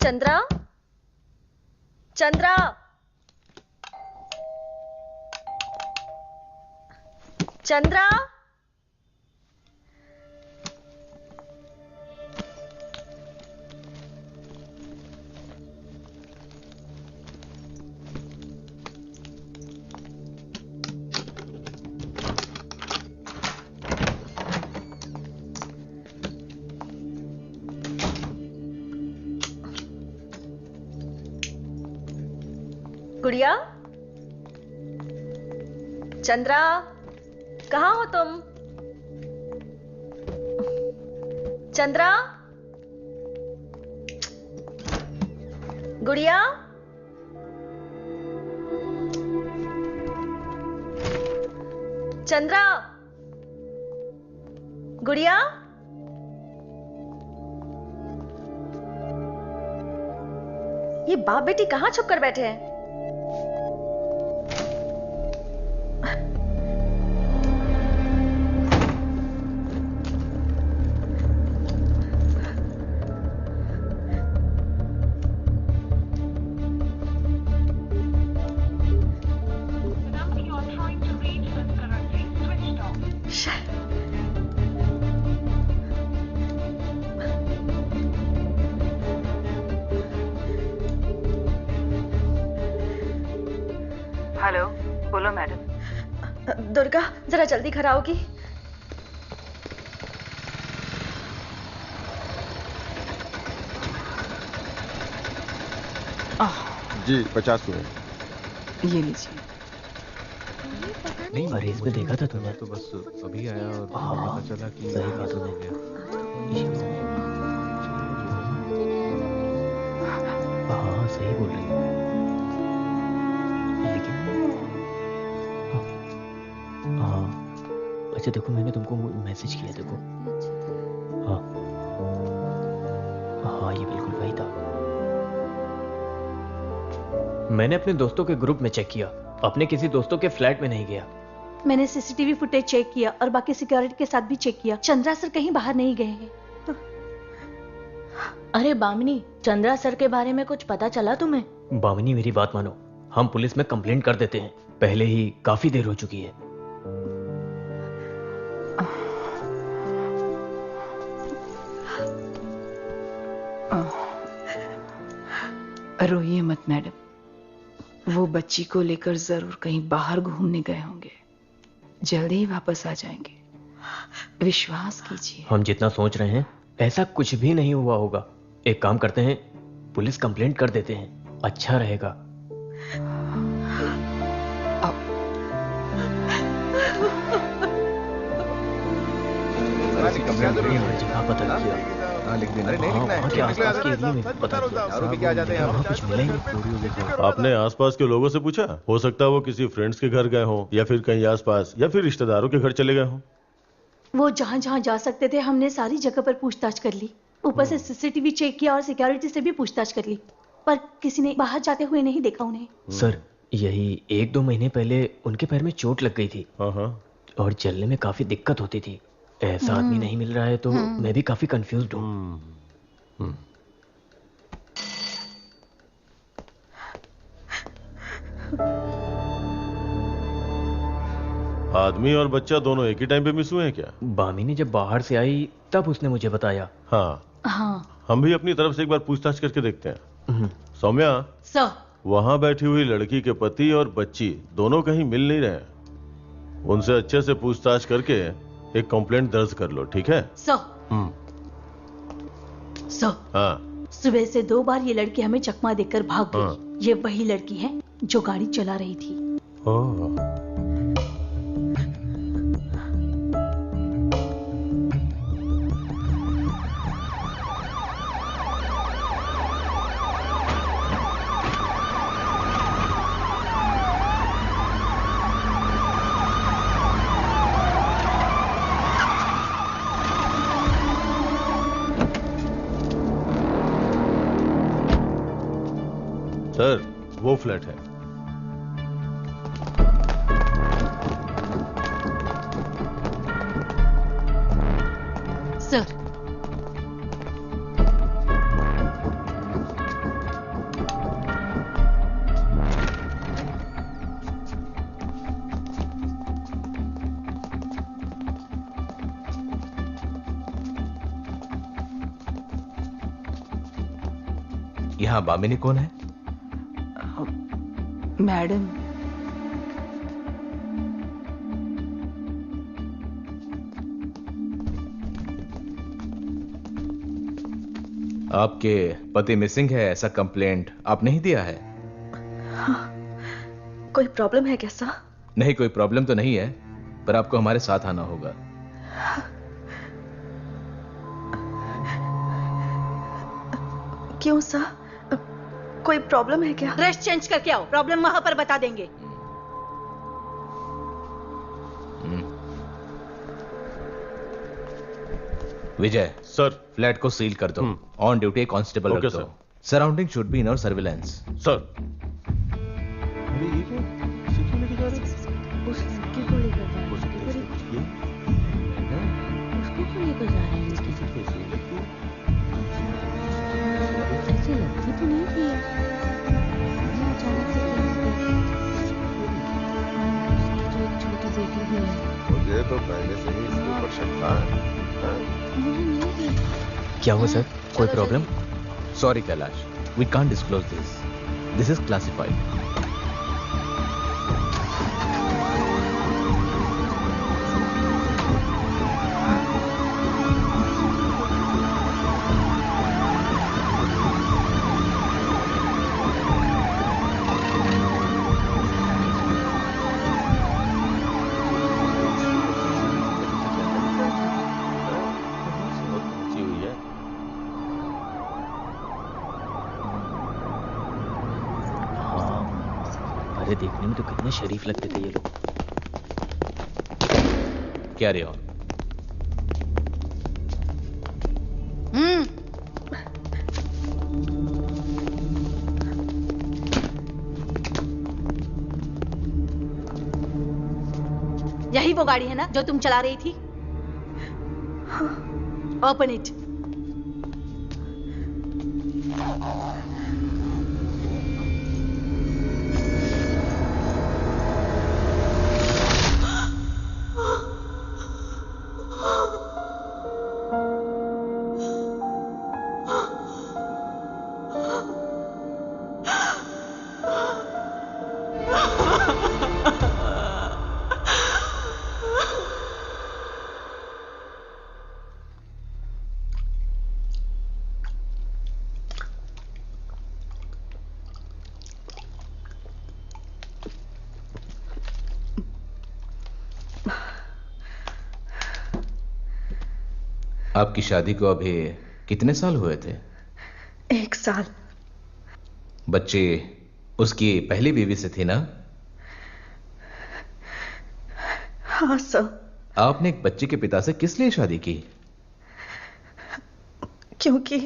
Chandra, Chandra, Chandra, Gudiya, Chandra, कहाँ हो तुम? चंद्रा, गुड़िया, चंद्रा, गुड़िया, ये बाप बेटी कहाँ छुप कर बैठे हैं? हेलो, बोलो मैडम। दुर्गा, जरा जल्दी खड़ा होगी। जी 50 में। ये लीजिए। पता नहीं अरे इसमें देखा था तुमने? तो बस अभी आया और हाँ, पता चला कि सही बात हो है। गया। हाँ सही बोल रही है, लेकिन हाँ अच्छा देखो मैंने तुमको मैसेज किया, देखो हाँ हाँ ये बिल्कुल वही था। मैंने अपने दोस्तों के ग्रुप में चेक किया, अपने किसी दोस्तों के फ्लैट में नहीं गया। मैंने सीसीटीवी फुटेज चेक किया और बाकी सिक्योरिटी के साथ भी चेक किया। चंद्रा सर कहीं बाहर नहीं गए हैं। अरे बामिनी, चंद्रा सर के बारे में कुछ पता चला तुम्हें? बामिनी मेरी बात मानो, हम पुलिस में कंप्लेंट कर देते हैं, पहले ही काफी देर हो चुकी है। रोइए मत मैडम, वो बच्ची को लेकर जरूर कहीं बाहर घूमने गए होंगे, जल्दी ही वापस आ जाएंगे, विश्वास कीजिए। हम जितना सोच रहे हैं ऐसा कुछ भी नहीं हुआ होगा। एक काम करते हैं, पुलिस कंप्लेंट कर देते हैं, अच्छा रहेगा। जगह पता किया, लिख देना। वहाँ के आसपास के एरिया में पता किया, वहाँ कुछ मिलेंगे। आपने आसपास के लोगों से पूछा? हो सकता है वो किसी फ्रेंड्स के घर गए हों या फिर कहीं आसपास या फिर रिश्तेदारों के घर चले गए हों। वो जहाँ जहाँ जा सकते थे हमने सारी जगह पर पूछताछ कर ली, ऊपर से सीसीटीवी चेक किया और सिक्योरिटी से भी पूछताछ कर ली, पर किसी ने बाहर जाते हुए नहीं देखा उन्हें। सर यही 1-2 महीने पहले उनके पैर में चोट लग गई थी और चलने में काफी दिक्कत होती थी। ऐसा आदमी नहीं मिल रहा है तो मैं भी काफी कंफ्यूज्ड हूँ। आदमी और बच्चा दोनों एक ही टाइम पे मिस हुए हैं क्या? बामिनी जब बाहर से आई तब उसने मुझे बताया। हाँ हम भी अपनी तरफ से एक बार पूछताछ करके देखते हैं। सौम्या सर, वहां बैठी हुई लड़की के पति और बच्ची दोनों कहीं मिल नहीं रहे, उनसे अच्छे से पूछताछ करके एक कंप्लेंट दर्ज कर लो, ठीक है? सर, हाँ सुबह से 2 बार ये लड़की हमें चकमा देकर भाग गई। ये वही लड़की है जो गाड़ी चला रही थी। सर वो फ्लैट है। सर, यहाँ बामिनी कौन है? मैडम, आपके पति मिसिंग है ऐसा कंप्लेंट आप नहीं दिया है? हाँ, कोई प्रॉब्लम है क्या सर? नहीं कोई प्रॉब्लम तो नहीं है, पर आपको हमारे साथ आना होगा। क्यों सर, कोई प्रॉब्लम है क्या? ड्रेस चेंज करके आओ, प्रॉब्लम वहां पर बता देंगे। विजय सर, फ्लैट को सील कर दो। ऑन ड्यूटी कांस्टेबल रख दो। Surrounding should be in our surveillance. Sir मुझे तो पहले से ही इसके ऊपर शक था। क्या हुआ सर, कोई problem? Sorry Kailash, we can't disclose this. This is classified. देखने में तो कितने शरीफ लगते थे ये लोग। Carry on. यही वो गाड़ी है ना जो तुम चला रही थी? Open it. आपकी शादी को अभी कितने साल हुए थे? 1 साल। बच्चे उसकी पहली बीवी से थी ना? हाँ सर। आपने एक बच्चे के पिता से किस लिए शादी की? क्योंकि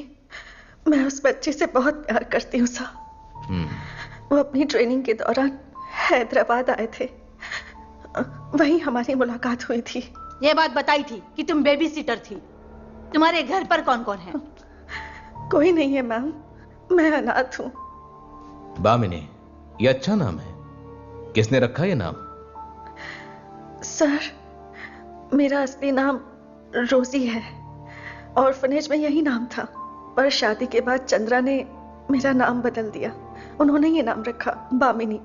मैं उस बच्चे से बहुत प्यार करती हूँ सर। वो अपनी ट्रेनिंग के दौरान हैदराबाद आए थे, वहीं हमारी मुलाकात हुई थी। ये बात बताई थी कि तुम बेबी सीटर थी। तुम्हारे घर पर कौन कौन है? कोई नहीं है मैम, मैं अनाथ हूँ। बामिनी, ये अच्छा नाम है। किसने रखा ये नाम? सर, मेरा असली नाम रोजी है। ऑर्फनेज में यही नाम था, पर शादी के बाद चंद्रा ने मेरा नाम बदल दिया। उन्होंने ये नाम रखा, बामिनी।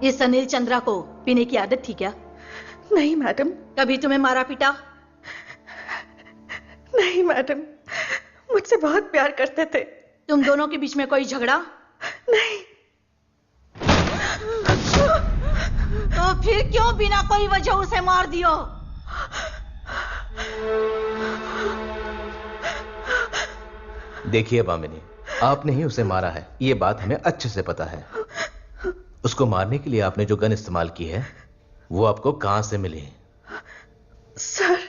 इस अनिल चंद्रा को पीने की आदत थी क्या? नहीं मैडम। कभी तुम्हें मारा पीटा? नहीं मैडम, मुझसे बहुत प्यार करते थे। तुम दोनों के बीच में कोई झगड़ा? नहीं। तो फिर क्यों बिना कोई वजह उसे मार दियो? देखिए बामिनी, आपने ही उसे मारा है, ये बात हमें अच्छे से पता है। उसको मारने के लिए आपने जो गन इस्तेमाल की है, वो आपको कहां से मिली? सर,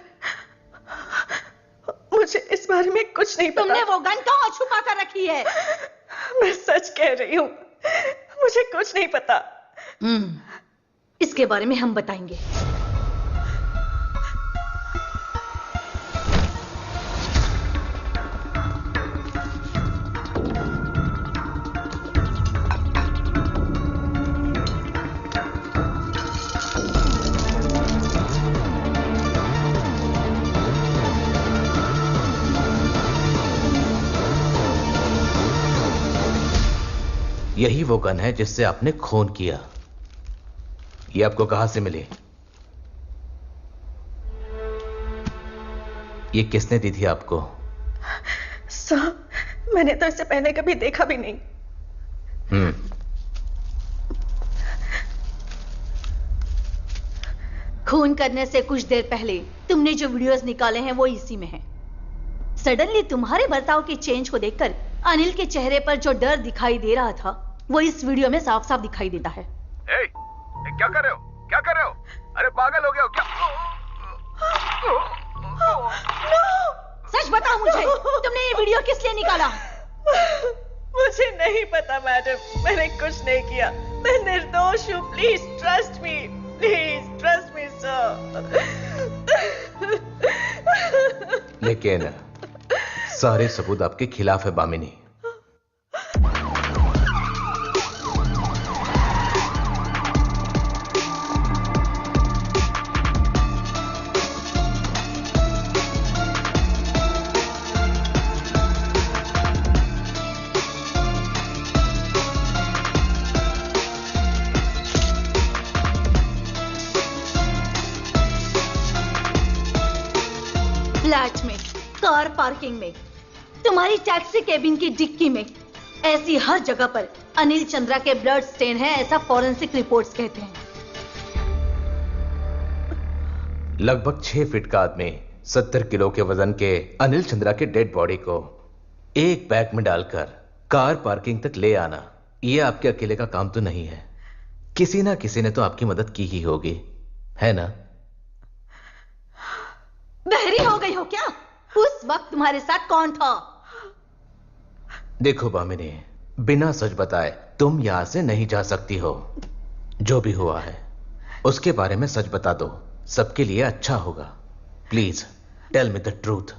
मुझे इस बारे में कुछ नहीं पता। तुमने वो गन कहां छुपा कर रखी है? मैं सच कह रही हूँ, मुझे कुछ नहीं पता। इसके बारे में हम बताएंगे। यही वो गन है जिससे आपने खून किया। ये आपको कहां से मिली? ये किसने दी थी आपको? साहब, मैंने तो इससे पहले कभी देखा भी नहीं। खून करने से कुछ देर पहले तुमने जो वीडियोस निकाले हैं वो इसी में हैं। सडनली तुम्हारे बर्ताव के चेंज को देखकर अनिल के चेहरे पर जो डर दिखाई दे रहा था वो इस वीडियो में साफ साफ दिखाई देता है। क्या कर रहे हो? क्या कर रहे हो? अरे पागल हो गया हो क्या? सच बताओ मुझे, तुमने ये वीडियो किस लिए निकाला? मुझे नहीं पता मैडम, मैंने कुछ नहीं किया। मैं निर्दोष हूँ। Please trust me, please trust me sir. लेकिन सारे सबूत आपके खिलाफ है बामिनी। फ्लैट में, कार पार्किंग में, तुम्हारी टैक्सी केबिन की डिक्की में, ऐसी हर जगह पर अनिल चंद्रा के ब्लड स्टेन है, ऐसा फॉरेंसिक रिपोर्ट्स कहते हैं। लगभग 6 फीट का आदमी 70 किलो के वजन के अनिल चंद्रा के डेड बॉडी को एक बैग में डालकर कार पार्किंग तक ले आना, यह आपके अकेले का काम तो नहीं है। किसी ना किसी ने तो आपकी मदद की ही होगी, है ना? बहरी हो गई हो क्या? उस वक्त तुम्हारे साथ कौन था? देखो बामिनी, बिना सच बताए तुम यहां से नहीं जा सकती हो। जो भी हुआ है उसके बारे में सच बता दो, सबके लिए अच्छा होगा। Please tell me the truth.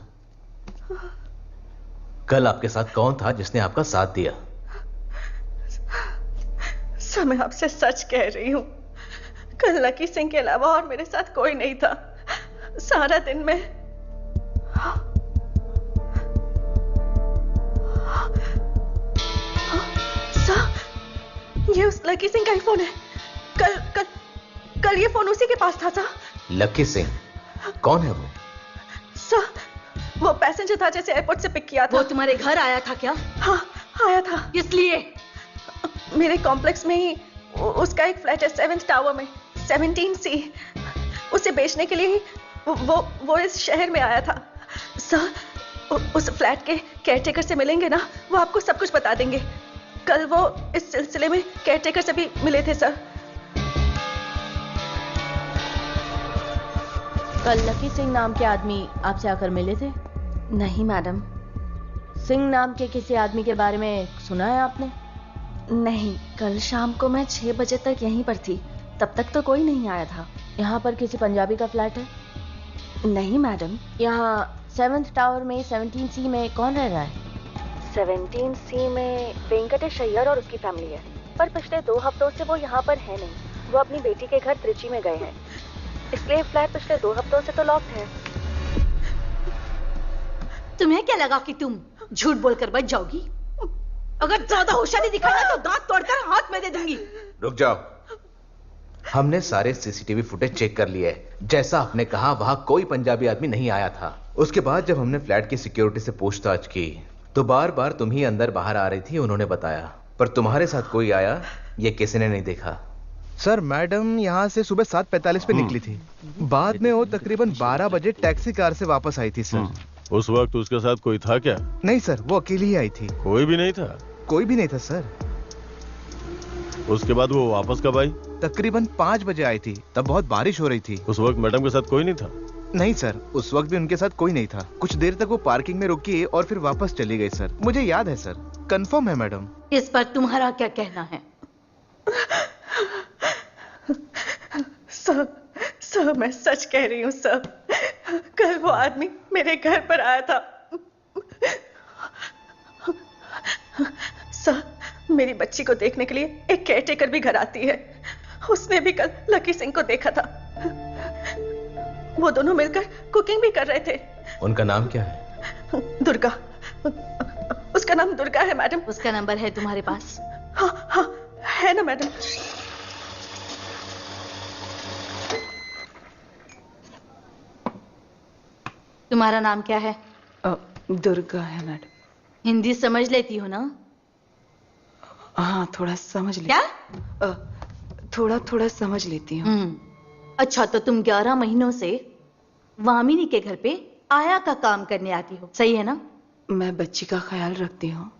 कल आपके साथ कौन था जिसने आपका साथ दिया? सर मैं आपसे सच कह रही हूँ, कल लकी सिंह के अलावा और मेरे साथ कोई नहीं था। सारा दिन में सर, ये उस लकी सिंह का ही फोन है। कल ये फोन उसी के पास था सर। लकी सिंह कौन है वो? सर वो पैसेंजर था जैसे एयरपोर्ट से पिक किया था। वो तुम्हारे घर आया था क्या? हाँ आया था। इसलिए मेरे कॉम्प्लेक्स में ही उसका एक फ्लैट है 7th टावर में 17C। उसे बेचने के लिए वो इस शहर में आया था। सर उस फ्लैट के केयरटेकर से मिलेंगे ना, वो आपको सब कुछ बता देंगे। कल वो इस सिलसिले में केयरटेकर से भी मिले थे सर। कल लकी सिंह नाम के आदमी आपसे आकर मिले थे? नहीं मैडम। सिंह नाम के किसी आदमी के बारे में सुना है आपने? नहीं, कल शाम को मैं 6 बजे तक यहीं पर थी, तब तक तो कोई नहीं आया था। यहाँ पर किसी पंजाबी का फ्लैट है? नहीं मैडम। यहाँ 7th टावर में 17C में कौन रह रहा है? 17C में वेंकटेश अय्यर और उसकी फैमिली है, पर पिछले 2 हफ्तों से वो यहाँ पर है नहीं। वो अपनी बेटी के घर त्रिची में गए हैं, इसलिए फ्लैट पिछले 2 हफ्तों से तो लॉक्ड है। तुम्हें क्या लगा कि तुम झूठ बोलकर बच जाओगी? अगर ज्यादा होशियारी दिखाया तो दांत तोड़कर हाथ में दे दूंगी। रुक जाओ, हमने सारे सीसीटीवी फुटेज चेक कर लिए। जैसा आपने कहा वहां कोई पंजाबी आदमी नहीं आया था। उसके बाद जब हमने फ्लैट की सिक्योरिटी से पूछताछ की तो बार बार तुम ही अंदर बाहर आ रही थी, उन्होंने बताया। पर तुम्हारे साथ कोई आया ये किसी ने नहीं देखा। सर मैडम यहाँ से सुबह 7:45 पे निकली थी। बाद में वो तकरीबन 12 बजे टैक्सी कार से वापस आई थी सर। उस वक्त उसके साथ कोई था क्या? नहीं सर, वो अकेली ही आई थी। कोई भी नहीं था? कोई भी नहीं था सर। उसके बाद वो वापस कब आई? तकरीबन 5 बजे आई थी, तब बहुत बारिश हो रही थी। उस वक्त मैडम के साथ कोई नहीं था? नहीं सर, उस वक्त भी उनके साथ कोई नहीं था। कुछ देर तक वो पार्किंग में रुकी और फिर वापस चली गई सर। मुझे याद है सर, कंफर्म है मैडम। इस पर तुम्हारा क्या कहना है? सर मैं सच कह रही हूँ सर, कल वो आदमी मेरे घर पर आया था। सर मेरी बच्ची को देखने के लिए एक केयरटेकर भी घर आती है, उसने भी कल लकी सिंह को देखा था। वो दोनों मिलकर कुकिंग भी कर रहे थे। उनका नाम क्या है? दुर्गा। उसका नाम दुर्गा है मैडम। उसका नंबर है तुम्हारे पास? हाँ है ना मैडम। तुम्हारा नाम क्या है? दुर्गा है मैडम। हिंदी समझ लेती हो ना? हाँ थोड़ा समझ लेती। क्या? थोड़ा समझ लेती हूँ। अच्छा तो तुम 11 महीनों से वामिनी के घर पे आया का काम करने आती हो, सही है ना? मैं बच्ची का ख्याल रखती हूँ।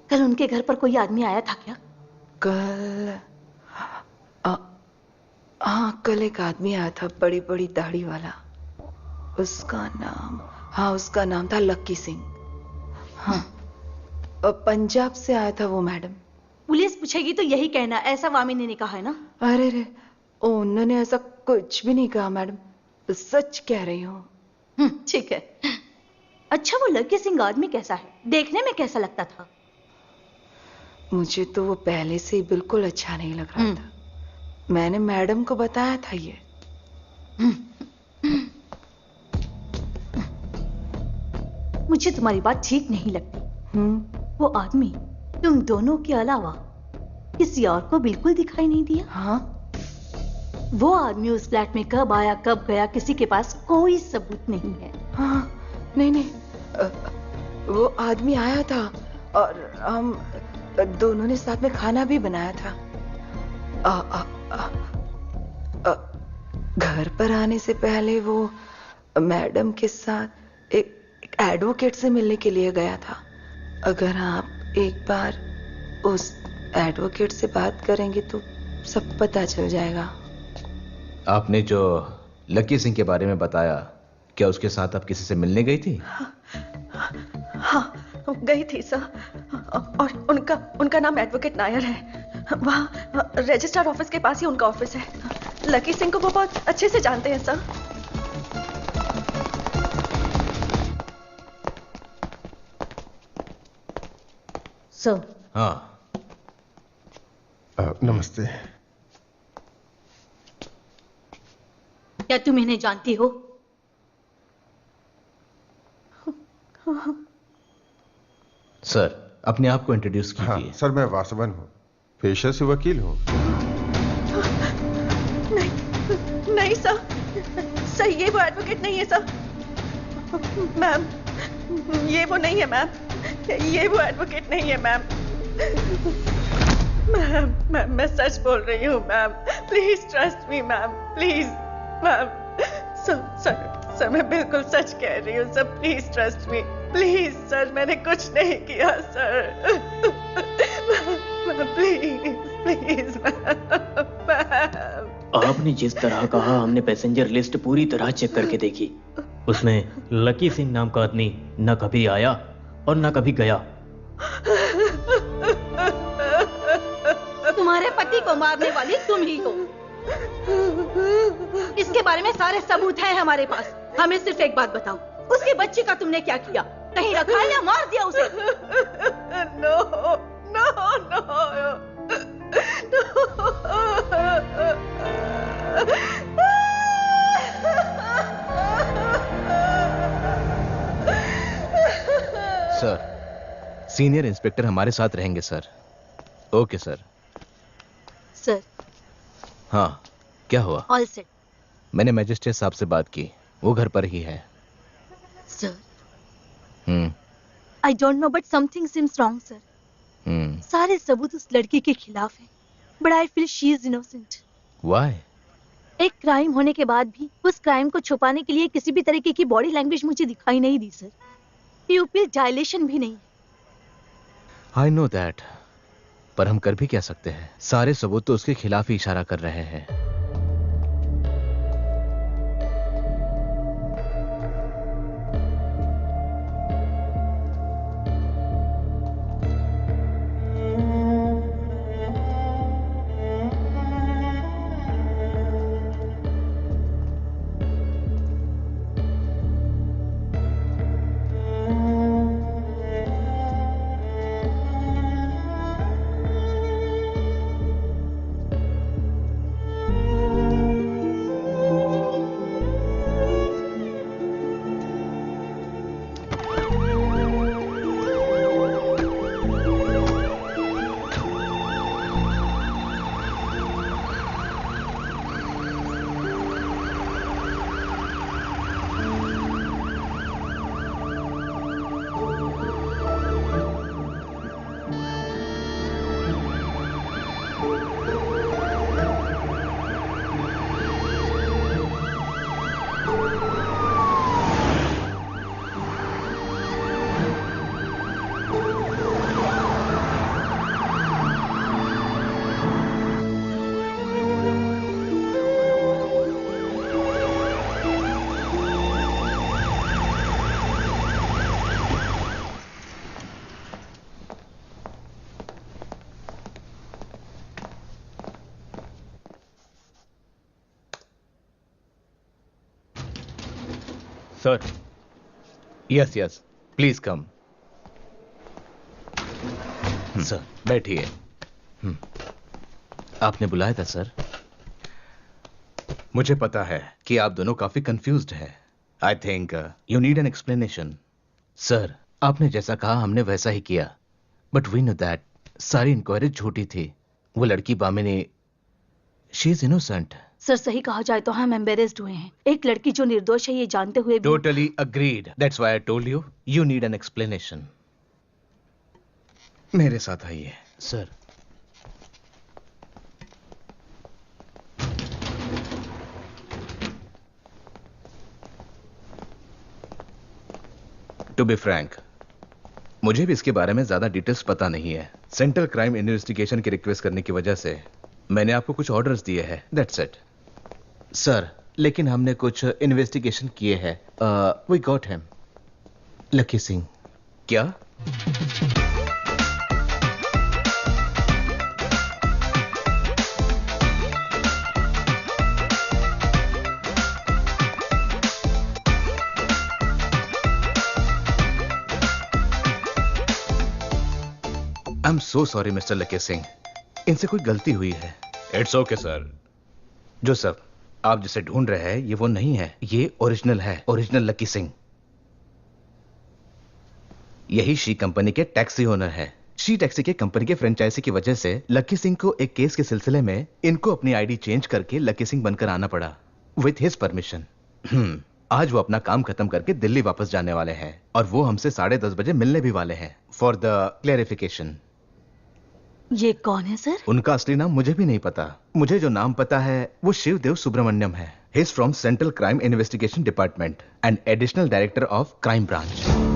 कल उनके घर पर कोई आदमी आया था क्या? कल एक आदमी आया था, बड़ी बड़ी दाढ़ी वाला। उसका नाम था लक्की सिंह। हाँ पंजाब से आया था वो मैडम। पुलिस पूछेगी तो यही कहना ऐसा वामिनी ने कहा है ना? अरे रे, उन्होंने ऐसा कुछ भी नहीं कहा मैडम, सच कह रही हूँ। ठीक है। अच्छा वो लकी सिंह आदमी कैसा है, देखने में कैसा लगता था? मुझे तो वो पहले से ही बिल्कुल अच्छा नहीं लग रहा था। मैंने मैडम को बताया था ये। मुझे तुम्हारी बात ठीक नहीं लगती। वो आदमी तुम दोनों के अलावा किसी और को बिल्कुल दिखाई नहीं दिया। हाँ? वो आदमी उस फ्लैट में कब आया कब गया किसी के पास कोई सबूत नहीं है। हाँ नहीं वो आदमी आया था और हम दोनों ने साथ में खाना भी बनाया था। घर पर आने से पहले वो मैडम के साथ एक एडवोकेट से मिलने के लिए गया था। अगर आप एक बार उस एडवोकेट से बात करेंगे तो सब पता चल जाएगा। आपने जो लकी सिंह के बारे में बताया, क्या उसके साथ आप किसी से मिलने गई थी? हाँ, गई थी सर। और उनका नाम एडवोकेट नायर है। वहाँ रजिस्ट्रार ऑफिस के पास ही उनका ऑफिस है। लकी सिंह को वो बहुत अच्छे से जानते हैं सर। सर। हाँ। नमस्ते। क्या तुम इन्हें जानती हो? सर, अपने आप को इंट्रोड्यूस कीजिए। हाँ, सर मैं वासवन हूँ, पेशे से वकील हूँ। नहीं सर, सर ये वो एडवोकेट नहीं है सर। मैम, ये वो नहीं है मैम, ये वो एडवोकेट नहीं है मैम। मैम मैं सच बोल रही हूँ ma'am, please trust me ma'am, please ma'am. Sir मैं बिल्कुल सच कह रही हूँ sir, please trust me, please sir, मैंने कुछ नहीं किया सर। Ma'am please ma'am. आपने जिस तरह कहा, हमने पैसेंजर लिस्ट पूरी तरह चेक करके देखी। उसमें लकी सिंह नाम का आदमी न कभी आया और न कभी गया। तुम्हारे पति को मारने वाली तुम ही हो। इसके बारे में सारे सबूत हैं हमारे पास। हमें सिर्फ एक बात बताओ, उसके बच्चे का तुमने क्या किया? कहीं रखा या मार दिया उसे? नो। सर, सीनियर इंस्पेक्टर हमारे साथ रहेंगे सर। Okay sir. सर। हाँ, क्या हुआ? All set. मैंने मैजिस्ट्रेट साहब से बात की, वो घर पर ही है। Sir, I don't know but something seems wrong sir. सारे सबूत उस लड़की के खिलाफ हैं, but I feel she is innocent. Why? एक क्राइम होने के बाद भी उस क्राइम को छुपाने के लिए किसी भी तरीके की बॉडी लैंग्वेज मुझे दिखाई नहीं दी सर। प्यूपिल डायलेशन भी नहीं। आई नो दैट, पर हम कर भी क्या सकते हैं? सारे सबूत तो उसके खिलाफ ही इशारा कर रहे हैं। Sir. Yes, please come. Sir, बैठिए। आपने बुलाया था सर? मुझे पता है कि आप दोनों काफी कंफ्यूज्ड हैं। I think you need an explanation. Sir, आपने जैसा कहा हमने वैसा ही किया, बट वी नो दैट सारी इंक्वायरी झूठी थी। वो लड़की बामिनी, शी इज इनोसेंट। सर, सही कहा जाए तो हम एम्बेरेस्ड हुए हैं। एक लड़की जो निर्दोष है ये जानते हुए भी। Totally agreed. That's why I told you, you need an explanation. मेरे साथ आइए। सर, टू बी फ्रैंक, मुझे भी इसके बारे में ज्यादा डिटेल्स पता नहीं है। सेंट्रल क्राइम इन्वेस्टिगेशन की रिक्वेस्ट करने की वजह से मैंने आपको कुछ ऑर्डर्स दिए हैं, दैट्स इट। सर, लेकिन हमने कुछ इन्वेस्टिगेशन किए हैं। We got him, Lucky Singh. क्या? I am so sorry mister Lucky Singh, इनसे कोई गलती हुई है। It's okay sir. जो सब आप जिसे ढूंढ रहे हैं ये वो नहीं है, ये ओरिजिनल है, ओरिजिनल लकी सिंह। यही शी कंपनी के टैक्सी ओनर है। शी टैक्सी के कंपनी के फ्रेंचाइजी की वजह से लकी सिंह को एक केस के सिलसिले में इनको अपनी आईडी चेंज करके लकी सिंह बनकर आना पड़ा, विथ हिज परमिशन। आज वो अपना काम खत्म करके दिल्ली वापस जाने वाले हैं और वो हमसे 10:30 बजे मिलने भी वाले हैं। For the clarification. ये कौन है सर? उनका असली नाम मुझे भी नहीं पता। मुझे जो नाम पता है वो शिवदेव सुब्रमण्यम है। He is from Central Crime Investigation Department and additional director of crime branch.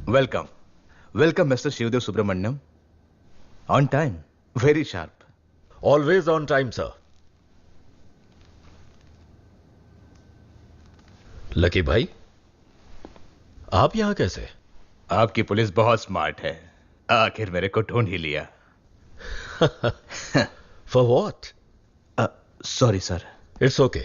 Welcome, welcome mister Shivdev Subramaniam. On time, very sharp. Always on time sir. Lucky भाई, आप यहां कैसे? आपकी पुलिस बहुत स्मार्ट है, आखिर मेरे को ढूंढ ही लिया। For what? Sorry sir. It's okay.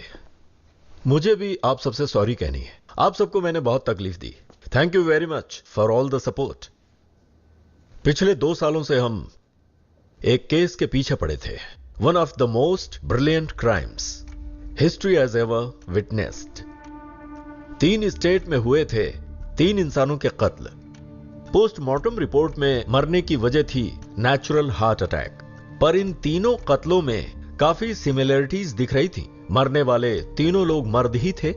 मुझे भी आप सबसे सॉरी कहनी है। आप सबको मैंने बहुत तकलीफ दी। Thank you very much for all the support. पिछले 2 सालों से हम एक केस के पीछे पड़े थे। One of the most brilliant crimes history has ever witnessed. 3 state में हुए थे 3 इंसानों के कत्ल। पोस्टमार्टम रिपोर्ट में मरने की वजह थी नेचुरल हार्ट अटैक, पर इन तीनों कत्लों में काफी सिमिलरिटीज दिख रही थी। मरने वाले तीनों लोग मर्द ही थे।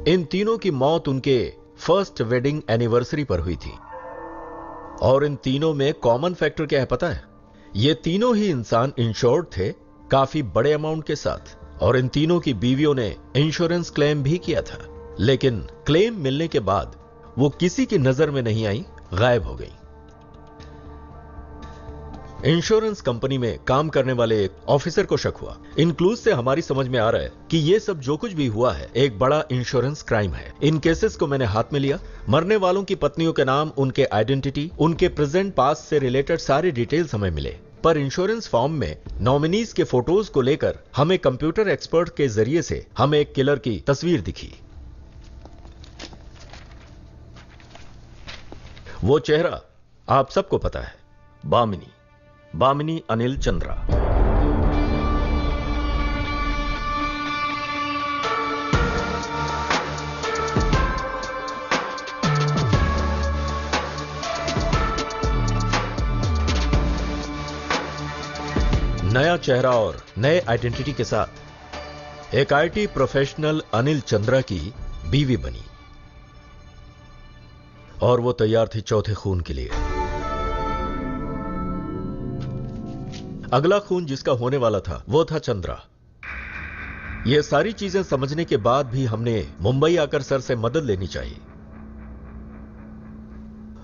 इन तीनों की मौत उनके फर्स्ट वेडिंग एनिवर्सरी पर हुई थी। और इन तीनों में कॉमन फैक्टर क्या है पता है? ये तीनों ही इंसान इंश्योर्ड थे, काफी बड़े अमाउंट के साथ। और इन तीनों की बीवियों ने इंश्योरेंस क्लेम भी किया था, लेकिन क्लेम मिलने के बाद वो किसी की नजर में नहीं आई, गायब हो गई। इंश्योरेंस कंपनी में काम करने वाले एक ऑफिसर को शक हुआ। इन क्लूज से हमारी समझ में आ रहा है कि ये सब जो कुछ भी हुआ है एक बड़ा इंश्योरेंस क्राइम है। इन केसेस को मैंने हाथ में लिया। मरने वालों की पत्नियों के नाम, उनके आइडेंटिटी, उनके प्रेजेंट पास्ट से रिलेटेड सारे डिटेल्स हमें मिले, पर इंश्योरेंस फॉर्म में नॉमिनीज के फोटोज को लेकर हमें कंप्यूटर एक्सपर्ट के जरिए से हमें एक किलर की तस्वीर दिखी। वो चेहरा आप सबको पता है, बामिनी अनिल चंद्रा। नया चेहरा और नए आइडेंटिटी के साथ एक आईटी प्रोफेशनल अनिल चंद्रा की बीवी बनी और वो तैयार थी चौथे खून के लिए। अगला खून जिसका होने वाला था वो था चंद्रा। ये सारी चीजें समझने के बाद भी हमने मुंबई आकर सर से मदद लेनी चाहिए।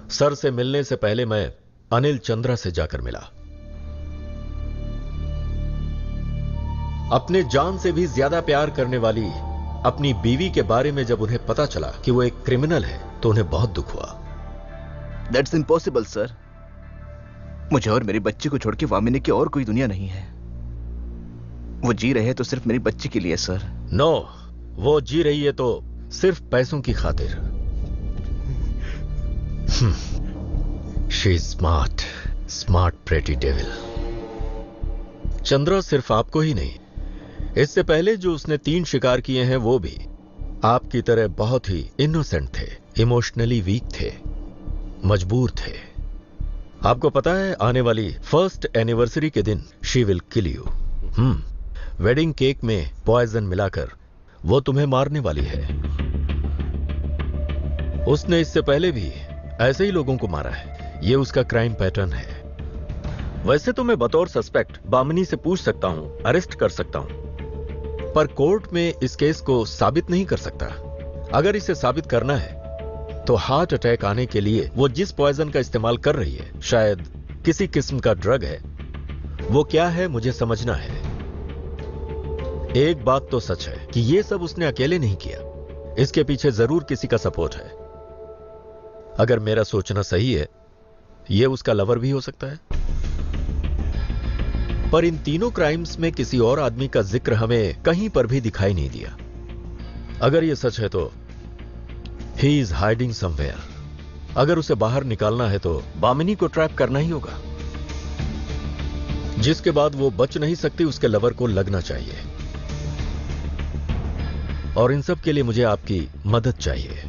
सर से मिलने से पहले मैं अनिल चंद्रा से जाकर मिला। अपने जान से भी ज्यादा प्यार करने वाली अपनी बीवी के बारे में जब उन्हें पता चला कि वो एक क्रिमिनल है तो उन्हें बहुत दुख हुआ। That's impossible sir. मुझे और मेरी बच्ची को छोड़ के वामिनी की और कोई दुनिया नहीं है। वो जी रहे हैं तो सिर्फ मेरी बच्ची के लिए सर। नो, वो जी रही है तो सिर्फ पैसों की खातिर। She is smart pretty devil. Chandra सिर्फ आपको ही नहीं, इससे पहले जो उसने 3 शिकार किए हैं वो भी आपकी तरह बहुत ही इनोसेंट थे, इमोशनली वीक थे, मजबूर थे। आपको पता है आने वाली 1st एनिवर्सरी के दिन she will kill you. Wedding cake में पॉइजन मिलाकर वो तुम्हें मारने वाली है। उसने इससे पहले भी ऐसे ही लोगों को मारा है, ये उसका क्राइम पैटर्न है। वैसे तो मैं बतौर सस्पेक्ट बामिनी से पूछ सकता हूं, अरेस्ट कर सकता हूं, पर कोर्ट में इस केस को साबित नहीं कर सकता। अगर इसे साबित करना है तो हार्ट अटैक आने के लिए वो जिस पॉइजन का इस्तेमाल कर रही है शायद किसी किस्म का ड्रग है। वो क्या है मुझे समझना है। एक बात तो सच है कि ये सब उसने अकेले नहीं किया, इसके पीछे जरूर किसी का सपोर्ट है। अगर मेरा सोचना सही है, ये उसका लवर भी हो सकता है। पर इन तीनों क्राइम्स में किसी और आदमी का जिक्र हमें कहीं पर भी दिखाई नहीं दिया। अगर यह सच है तो ही इज हाइडिंग समवेयर। अगर उसे बाहर निकालना है तो बामिनी को ट्रैप करना ही होगा, जिसके बाद वो बच नहीं सकती। उसके लवर को लगना चाहिए और इन सब के लिए मुझे आपकी मदद चाहिए।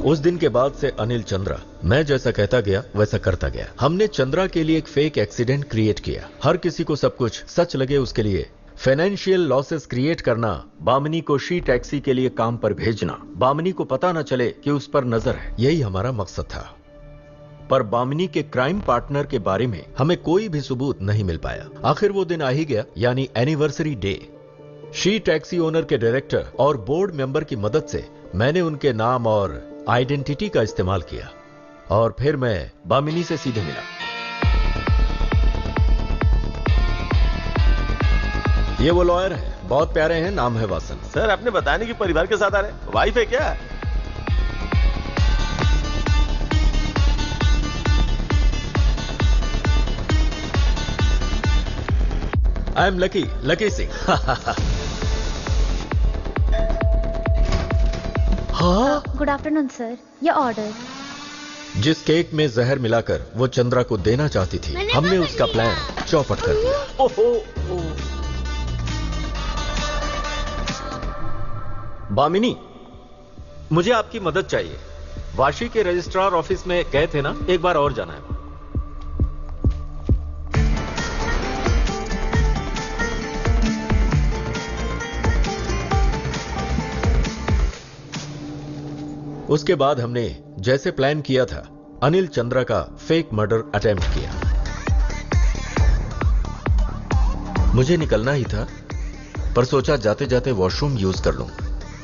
उस दिन के बाद से अनिल चंद्रा मैं जैसा कहता गया वैसा करता गया। हमने चंद्रा के लिए एक फेक एक्सीडेंट क्रिएट किया। हर किसी को सब कुछ सच लगे उसके लिए फाइनेंशियल लॉसेस क्रिएट करना, बामिनी को शी टैक्सी के लिए काम पर भेजना, बामिनी को पता न चले कि उस पर नजर है, यही हमारा मकसद था। पर बामिनी के क्राइम पार्टनर के बारे में हमें कोई भी सबूत नहीं मिल पाया। आखिर वो दिन आ ही गया, यानी anniversary day. She taxi owner के डायरेक्टर और बोर्ड मेंबर की मदद से मैंने उनके नाम और आइडेंटिटी का इस्तेमाल किया और फिर मैं बामिनी से सीधे मिला। ये वो लॉयर है, बहुत प्यारे हैं, नाम है वासन। सर आपने बताया नहीं कि परिवार के साथ आ रहे, वाइफ है क्या? I am lucky Singh. हाँ, गुड आफ्टरनून सर, ये ऑर्डर। जिस केक में जहर मिलाकर वो चंद्रा को देना चाहती थी, हमने उसका प्लान चौपट कर दिया। बामिनी, मुझे आपकी मदद चाहिए। वाशी के रजिस्ट्रार ऑफिस में गए थे ना, एक बार और जाना है। उसके बाद हमने जैसे प्लान किया था अनिल चंद्रा का फेक मर्डर अटेम्प्ट किया। मुझे निकलना ही था, पर सोचा जाते जाते वॉशरूम यूज कर लूं।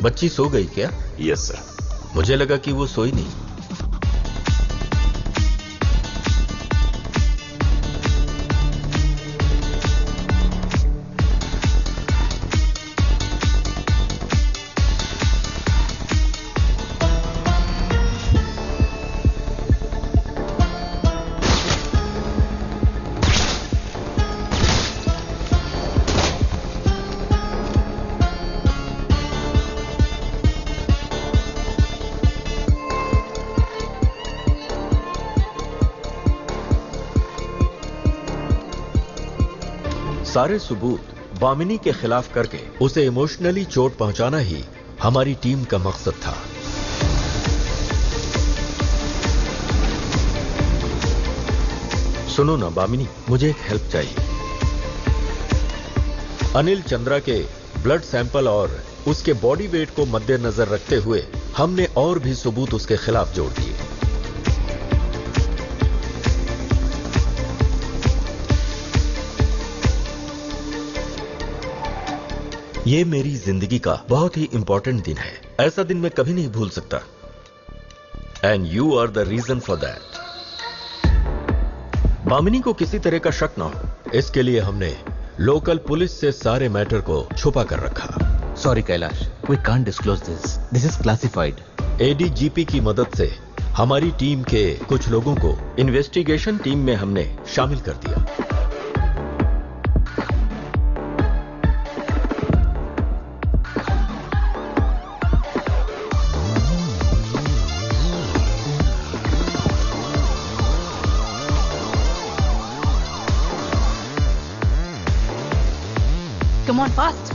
बच्ची सो गई क्या? Yes sir. मुझे लगा कि वो सोई नहीं। सारे सबूत बामिनी के खिलाफ करके उसे इमोशनली चोट पहुंचाना ही हमारी टीम का मकसद था। सुनो ना बामिनी, मुझे एक हेल्प चाहिए। अनिल चंद्रा के ब्लड सैंपल और उसके बॉडी वेट को मद्देनजर रखते हुए हमने और भी सबूत उसके खिलाफ जोड़ दिए। ये मेरी जिंदगी का बहुत ही इंपॉर्टेंट दिन है। ऐसा दिन मैं कभी नहीं भूल सकता। And you are the reason for that. Bamini को किसी तरह का शक ना हो, इसके लिए हमने लोकल पुलिस से सारे मैटर को छुपा कर रखा। Sorry Kailash, we can't disclose this is classified. ADGP की मदद से हमारी टीम के कुछ लोगों को इन्वेस्टिगेशन टीम में हमने शामिल कर दिया। Come on fast.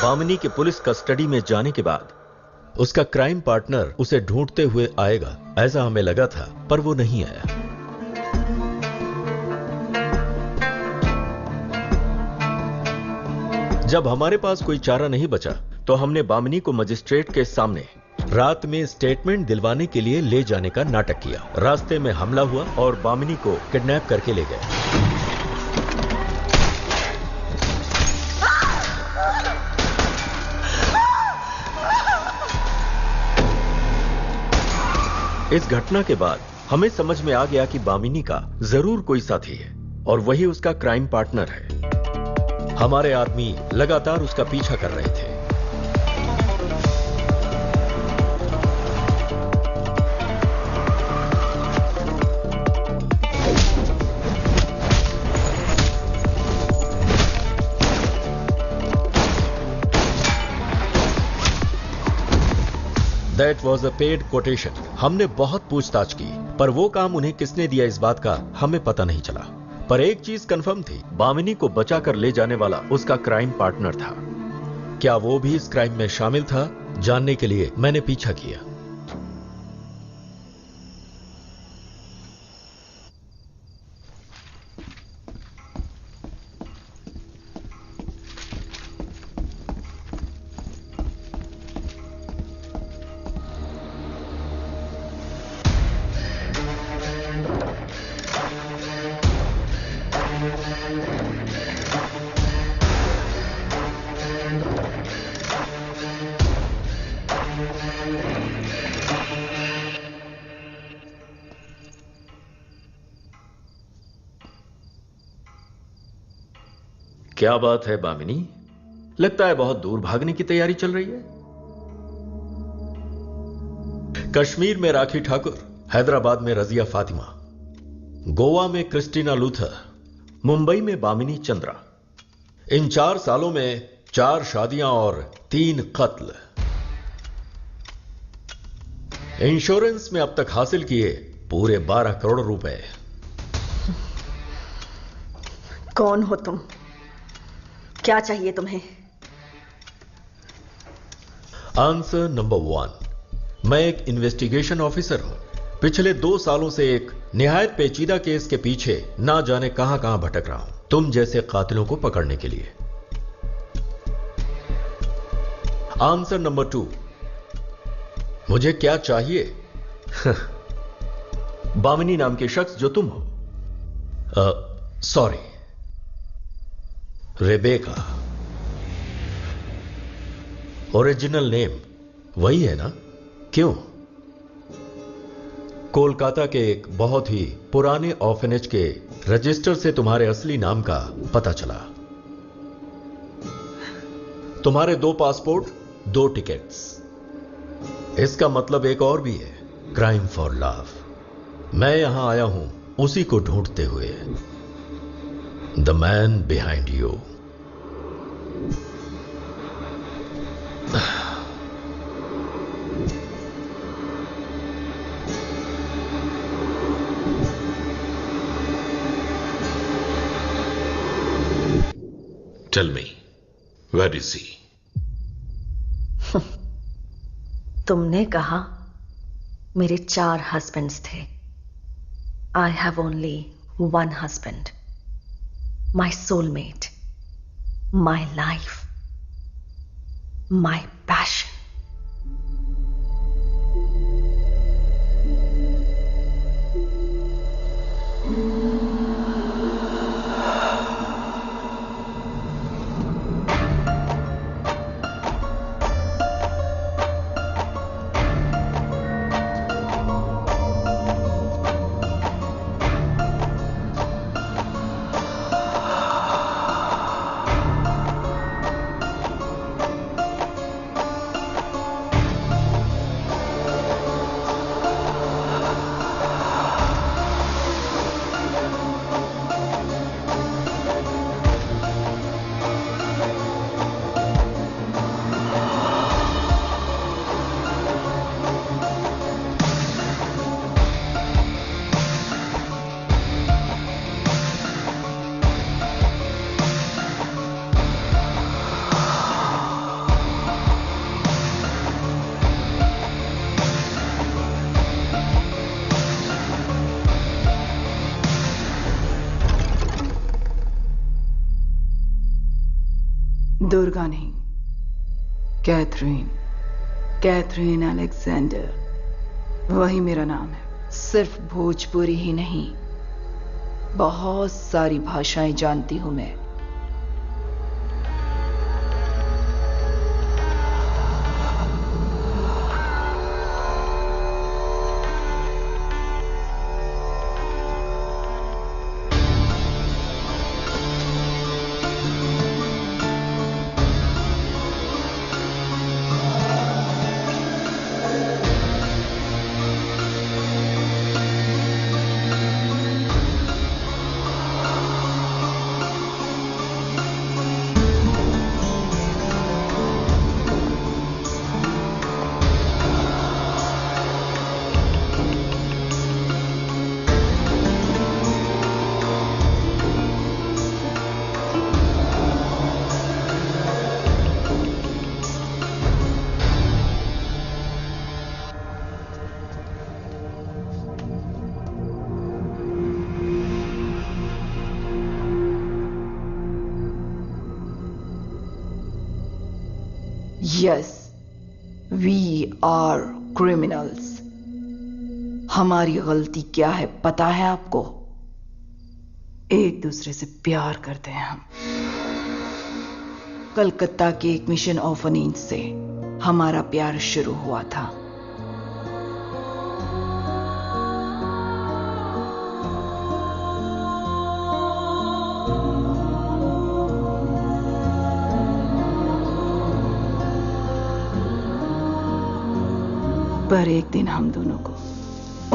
बामिनी के पुलिस कस्टडी में जाने के बाद उसका क्राइम पार्टनर उसे ढूंढते हुए आएगा ऐसा हमें लगा था, पर वो नहीं आया। जब हमारे पास कोई चारा नहीं बचा तो हमने बामिनी को मजिस्ट्रेट के सामने रात में स्टेटमेंट दिलवाने के लिए ले जाने का नाटक किया। रास्ते में हमला हुआ और बामिनी को किडनैप करके ले गए। इस घटना के बाद हमें समझ में आ गया कि बामिनी का जरूर कोई साथी है और वही उसका क्राइम पार्टनर है। हमारे आदमी लगातार उसका पीछा कर रहे थे। That was a paid quotation। हमने बहुत पूछताछ की, पर वो काम उन्हें किसने दिया इस बात का हमें पता नहीं चला। पर एक चीज कंफर्म थी, बामिनी को बचाकर ले जाने वाला उसका क्राइम पार्टनर था। क्या वो भी इस क्राइम में शामिल था, जानने के लिए मैंने पीछा किया। क्या बात है बामिनी, लगता है बहुत दूर भागने की तैयारी चल रही है। कश्मीर में राखी ठाकुर, हैदराबाद में रजिया फातिमा, गोवा में क्रिस्टीना लूथर, मुंबई में बामिनी चंद्रा। इन 4 सालों में 4 शादियां और 3 कत्ल। इंश्योरेंस में अब तक हासिल किए पूरे 12 करोड़ रुपए। कौन हो तुम? क्या चाहिए तुम्हें? आंसर नंबर 1, मैं एक इन्वेस्टिगेशन ऑफिसर हूं। पिछले 2 सालों से एक निहायत पेचीदा केस के पीछे ना जाने कहां कहां भटक रहा हूं, तुम जैसे कातिलों को पकड़ने के लिए। आंसर नंबर 2, मुझे क्या चाहिए? बामिनी नाम के शख्स जो तुम हो, सॉरी, रेबेका। ओरिजिनल नेम वही है ना? क्यों? कोलकाता के एक बहुत ही पुराने ऑर्फनेज के रजिस्टर से तुम्हारे असली नाम का पता चला। तुम्हारे 2 पासपोर्ट, 2 टिकट्स। इसका मतलब एक और भी है, क्राइम फॉर लव। मैं यहां आया हूं उसी को ढूंढते हुए, the man behind you. Tell me, where is he? तुमने कहा मेरे 4 हस्बैंड्स थे। I have only one husband, my soulmate, my life, my passion. Durga नहीं, कैथरीन, कैथरीन अलेक्जेंडर, वही मेरा नाम है। सिर्फ भोजपुरी ही नहीं, बहुत सारी भाषाएं जानती हूं मैं। Yes, we are criminals. हमारी गलती क्या है पता है आपको? एक दूसरे से प्यार करते हैं हम। कलकत्ता के एक मिशन ऑर्फनेज से हमारा प्यार शुरू हुआ था। पर एक दिन हम दोनों को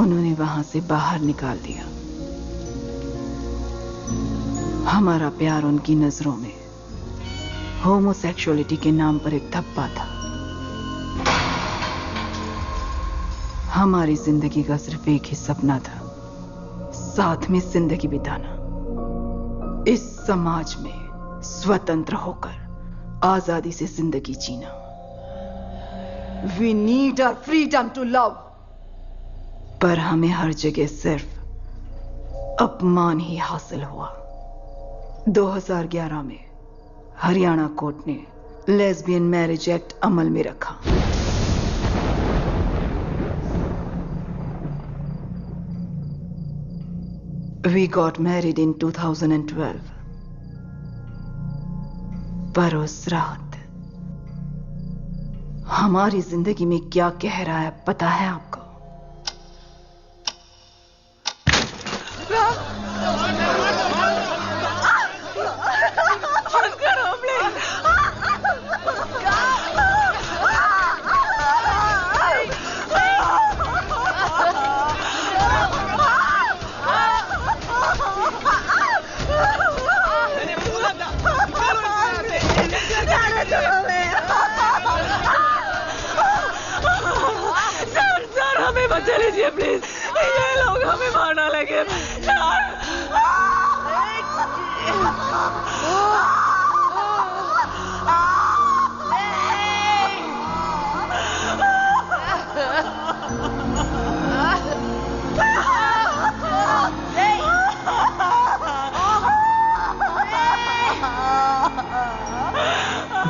उन्होंने वहां से बाहर निकाल दिया। हमारा प्यार उनकी नजरों में होमोसेक्सुअलिटी के नाम पर एक धब्बा था। हमारी जिंदगी का सिर्फ एक ही सपना था, साथ में जिंदगी बिताना, इस समाज में स्वतंत्र होकर आजादी से जिंदगी जीना। We need our freedom to love. पर हमें हर जगह सिर्फ अपमान ही हासिल हुआ। 2011 में हरियाणा कोर्ट ने लेस्बियन मैरिज एक्ट अमल में रखा। We got married in 2012. पर उस रात हमारी जिंदगी में क्या कह रहा है पता है आपको? बचा लीजिए प्लीज, ये लोग हमें मारने लगे।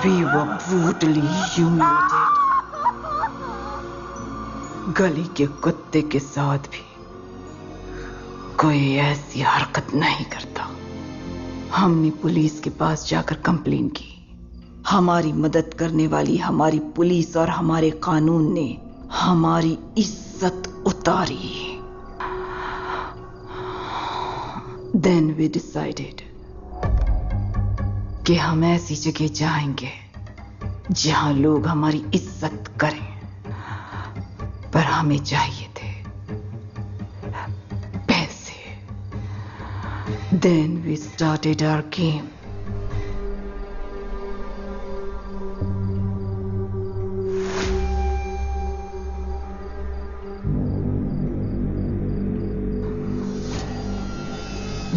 We were brutally humiliated. गली के कुत्ते के साथ भी कोई ऐसी हरकत नहीं करता। हमने पुलिस के पास जाकर कंप्लेन की। हमारी मदद करने वाली हमारी पुलिस और हमारे कानून ने हमारी इज्जत उतारी। Then we decided कि हम ऐसी जगह जाएंगे जहां लोग हमारी इज्जत करें। पर हमें चाहिए थे पैसे। Then we started our game.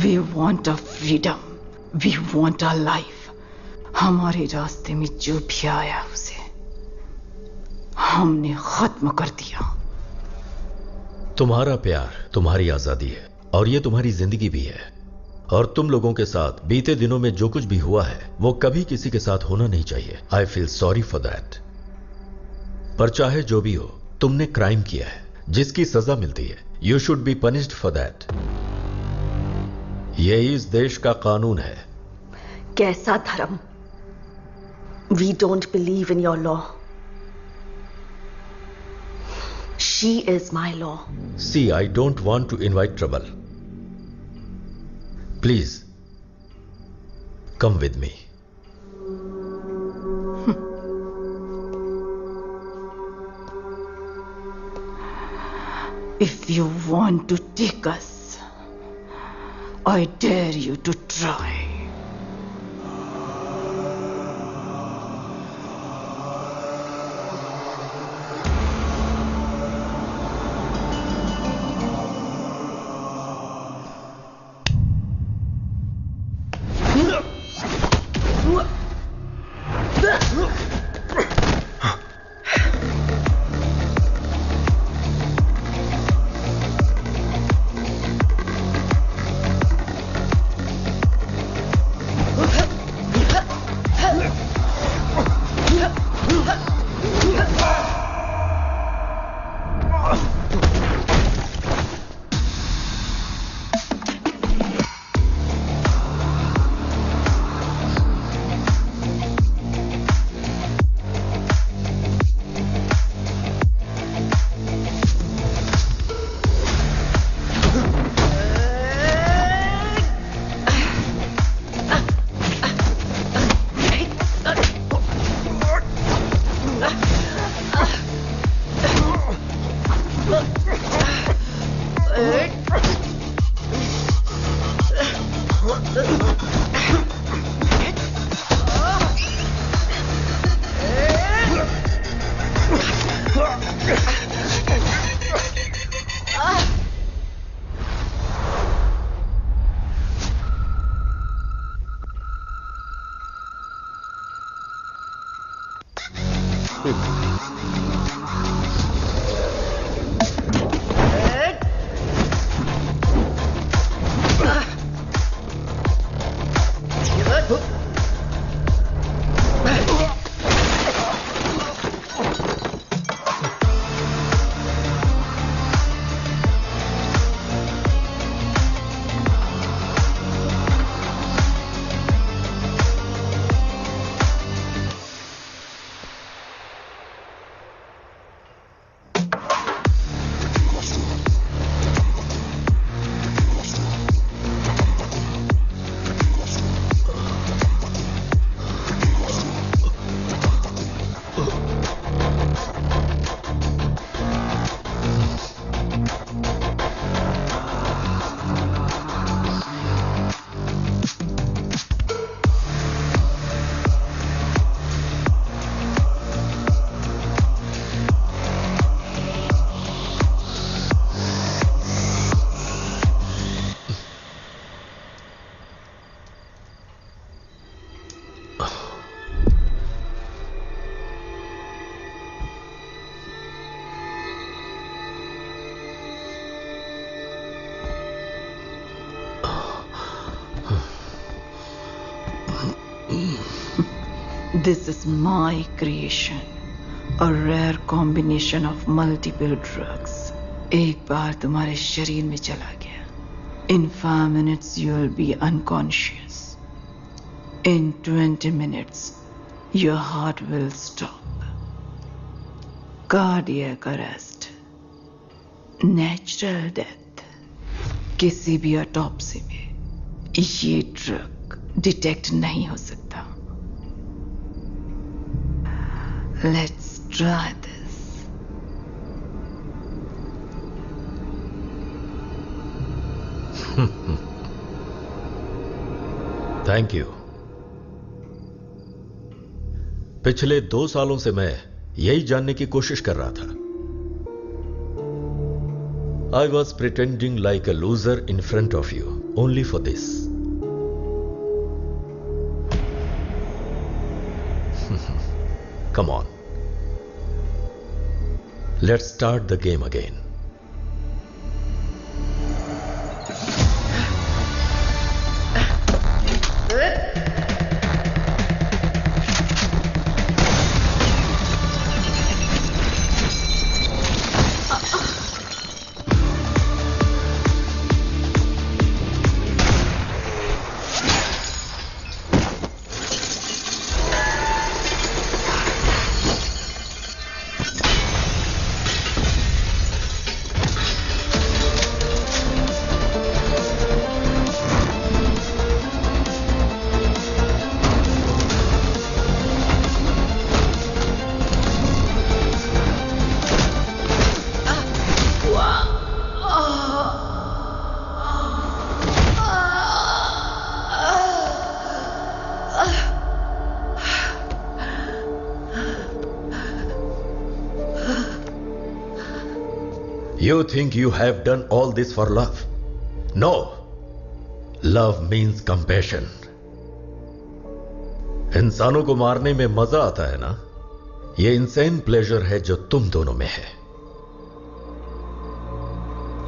We want our freedom. We want our life. हमारे रास्ते में जो भी आया उसे हमने खत्म कर दिया। तुम्हारा प्यार तुम्हारी आजादी है और ये तुम्हारी जिंदगी भी है। और तुम लोगों के साथ बीते दिनों में जो कुछ भी हुआ है वो कभी किसी के साथ होना नहीं चाहिए। I feel sorry for that. पर चाहे जो भी हो, तुमने क्राइम किया है जिसकी सजा मिलती है। You should be punished for that. ये इस देश का कानून है। कैसा धर्म? We don't believe in your law. She is my law. See, I don't want to invite trouble. Please come with me. If you want to take us, I dare you to try. This is my creation, a rare combination of multiple drugs. एक बार तुम्हारे शरीर में चला गया, in 5 minutes you will be unconscious. In 20 minutes, your heart will stop. Cardiac arrest. Natural death. किसी भी autopsy में ये ड्रग डिटेक्ट नहीं हो सकता. Let's try this. Thank you. पिछले 2 सालों से मैं यही जानने की कोशिश कर रहा था। I was pretending like a loser in front of you, only for this. Come on. Let's start the game again. You think you have done all this for love? No. Love means compassion. इंसानों को मारने में मजा आता है ना, ये insane pleasure है जो तुम दोनों में है.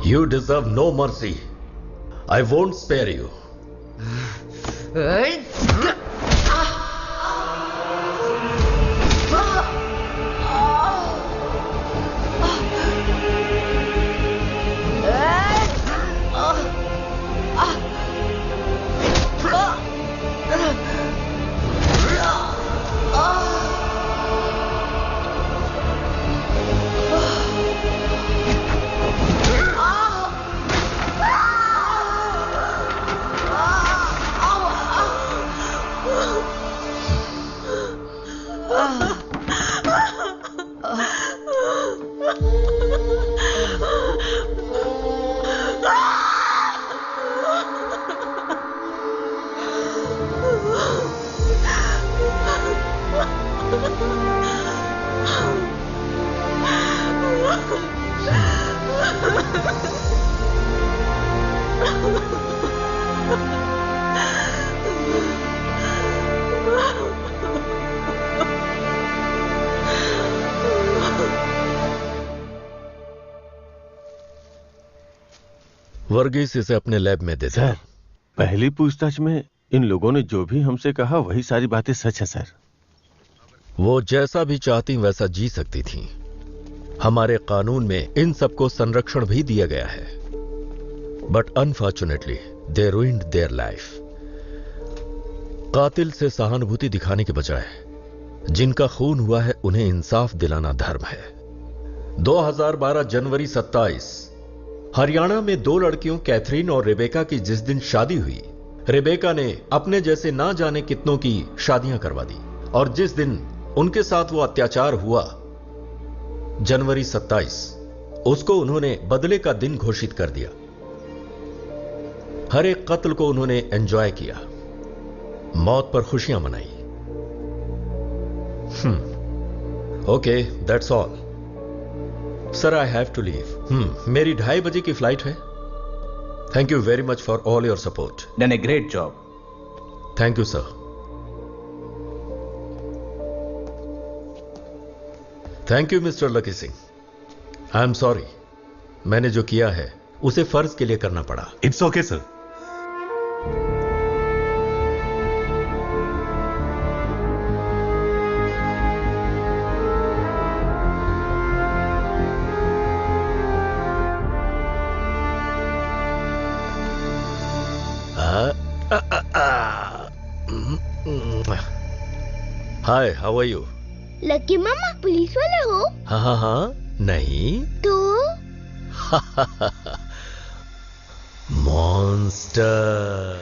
You deserve no mercy. I won't spare you. Varghese इसे अपने लैब में दे सर, पहली पूछताछ में इन लोगों ने जो भी हमसे कहा वही सारी बातें सच है सर. वो जैसा भी चाहती वैसा जी सकती थी. हमारे कानून में इन सबको संरक्षण भी दिया गया है. But unfortunately they ruined their life. कातिल से सहानुभूति दिखाने के बजाय जिनका खून हुआ है उन्हें इंसाफ दिलाना धर्म है. 2012 जनवरी 27 हरियाणा में दो लड़कियों कैथरीन और रेबेका की जिस दिन शादी हुई, रेबेका ने अपने जैसे ना जाने कितनों की शादियां करवा दी. और जिस दिन उनके साथ वो अत्याचार हुआ, जनवरी 27, उसको उन्होंने बदले का दिन घोषित कर दिया. हर एक कत्ल को उन्होंने एंजॉय किया, मौत पर खुशियां मनाई. Okay, that's all. Sir, I have to leave. मेरी 2:30 बजे की फ्लाइट है. Thank you very much for all your support. Done a great job. Thank you sir. Thank you mister Lucky Singh. I am sorry, मैंने जो किया है उसे फर्ज के लिए करना पड़ा. It's okay sir. Hi, how are you? Lucky मामा पुलिस वाले हो? हाँ हाँ. नहीं तो मॉन्स्टर.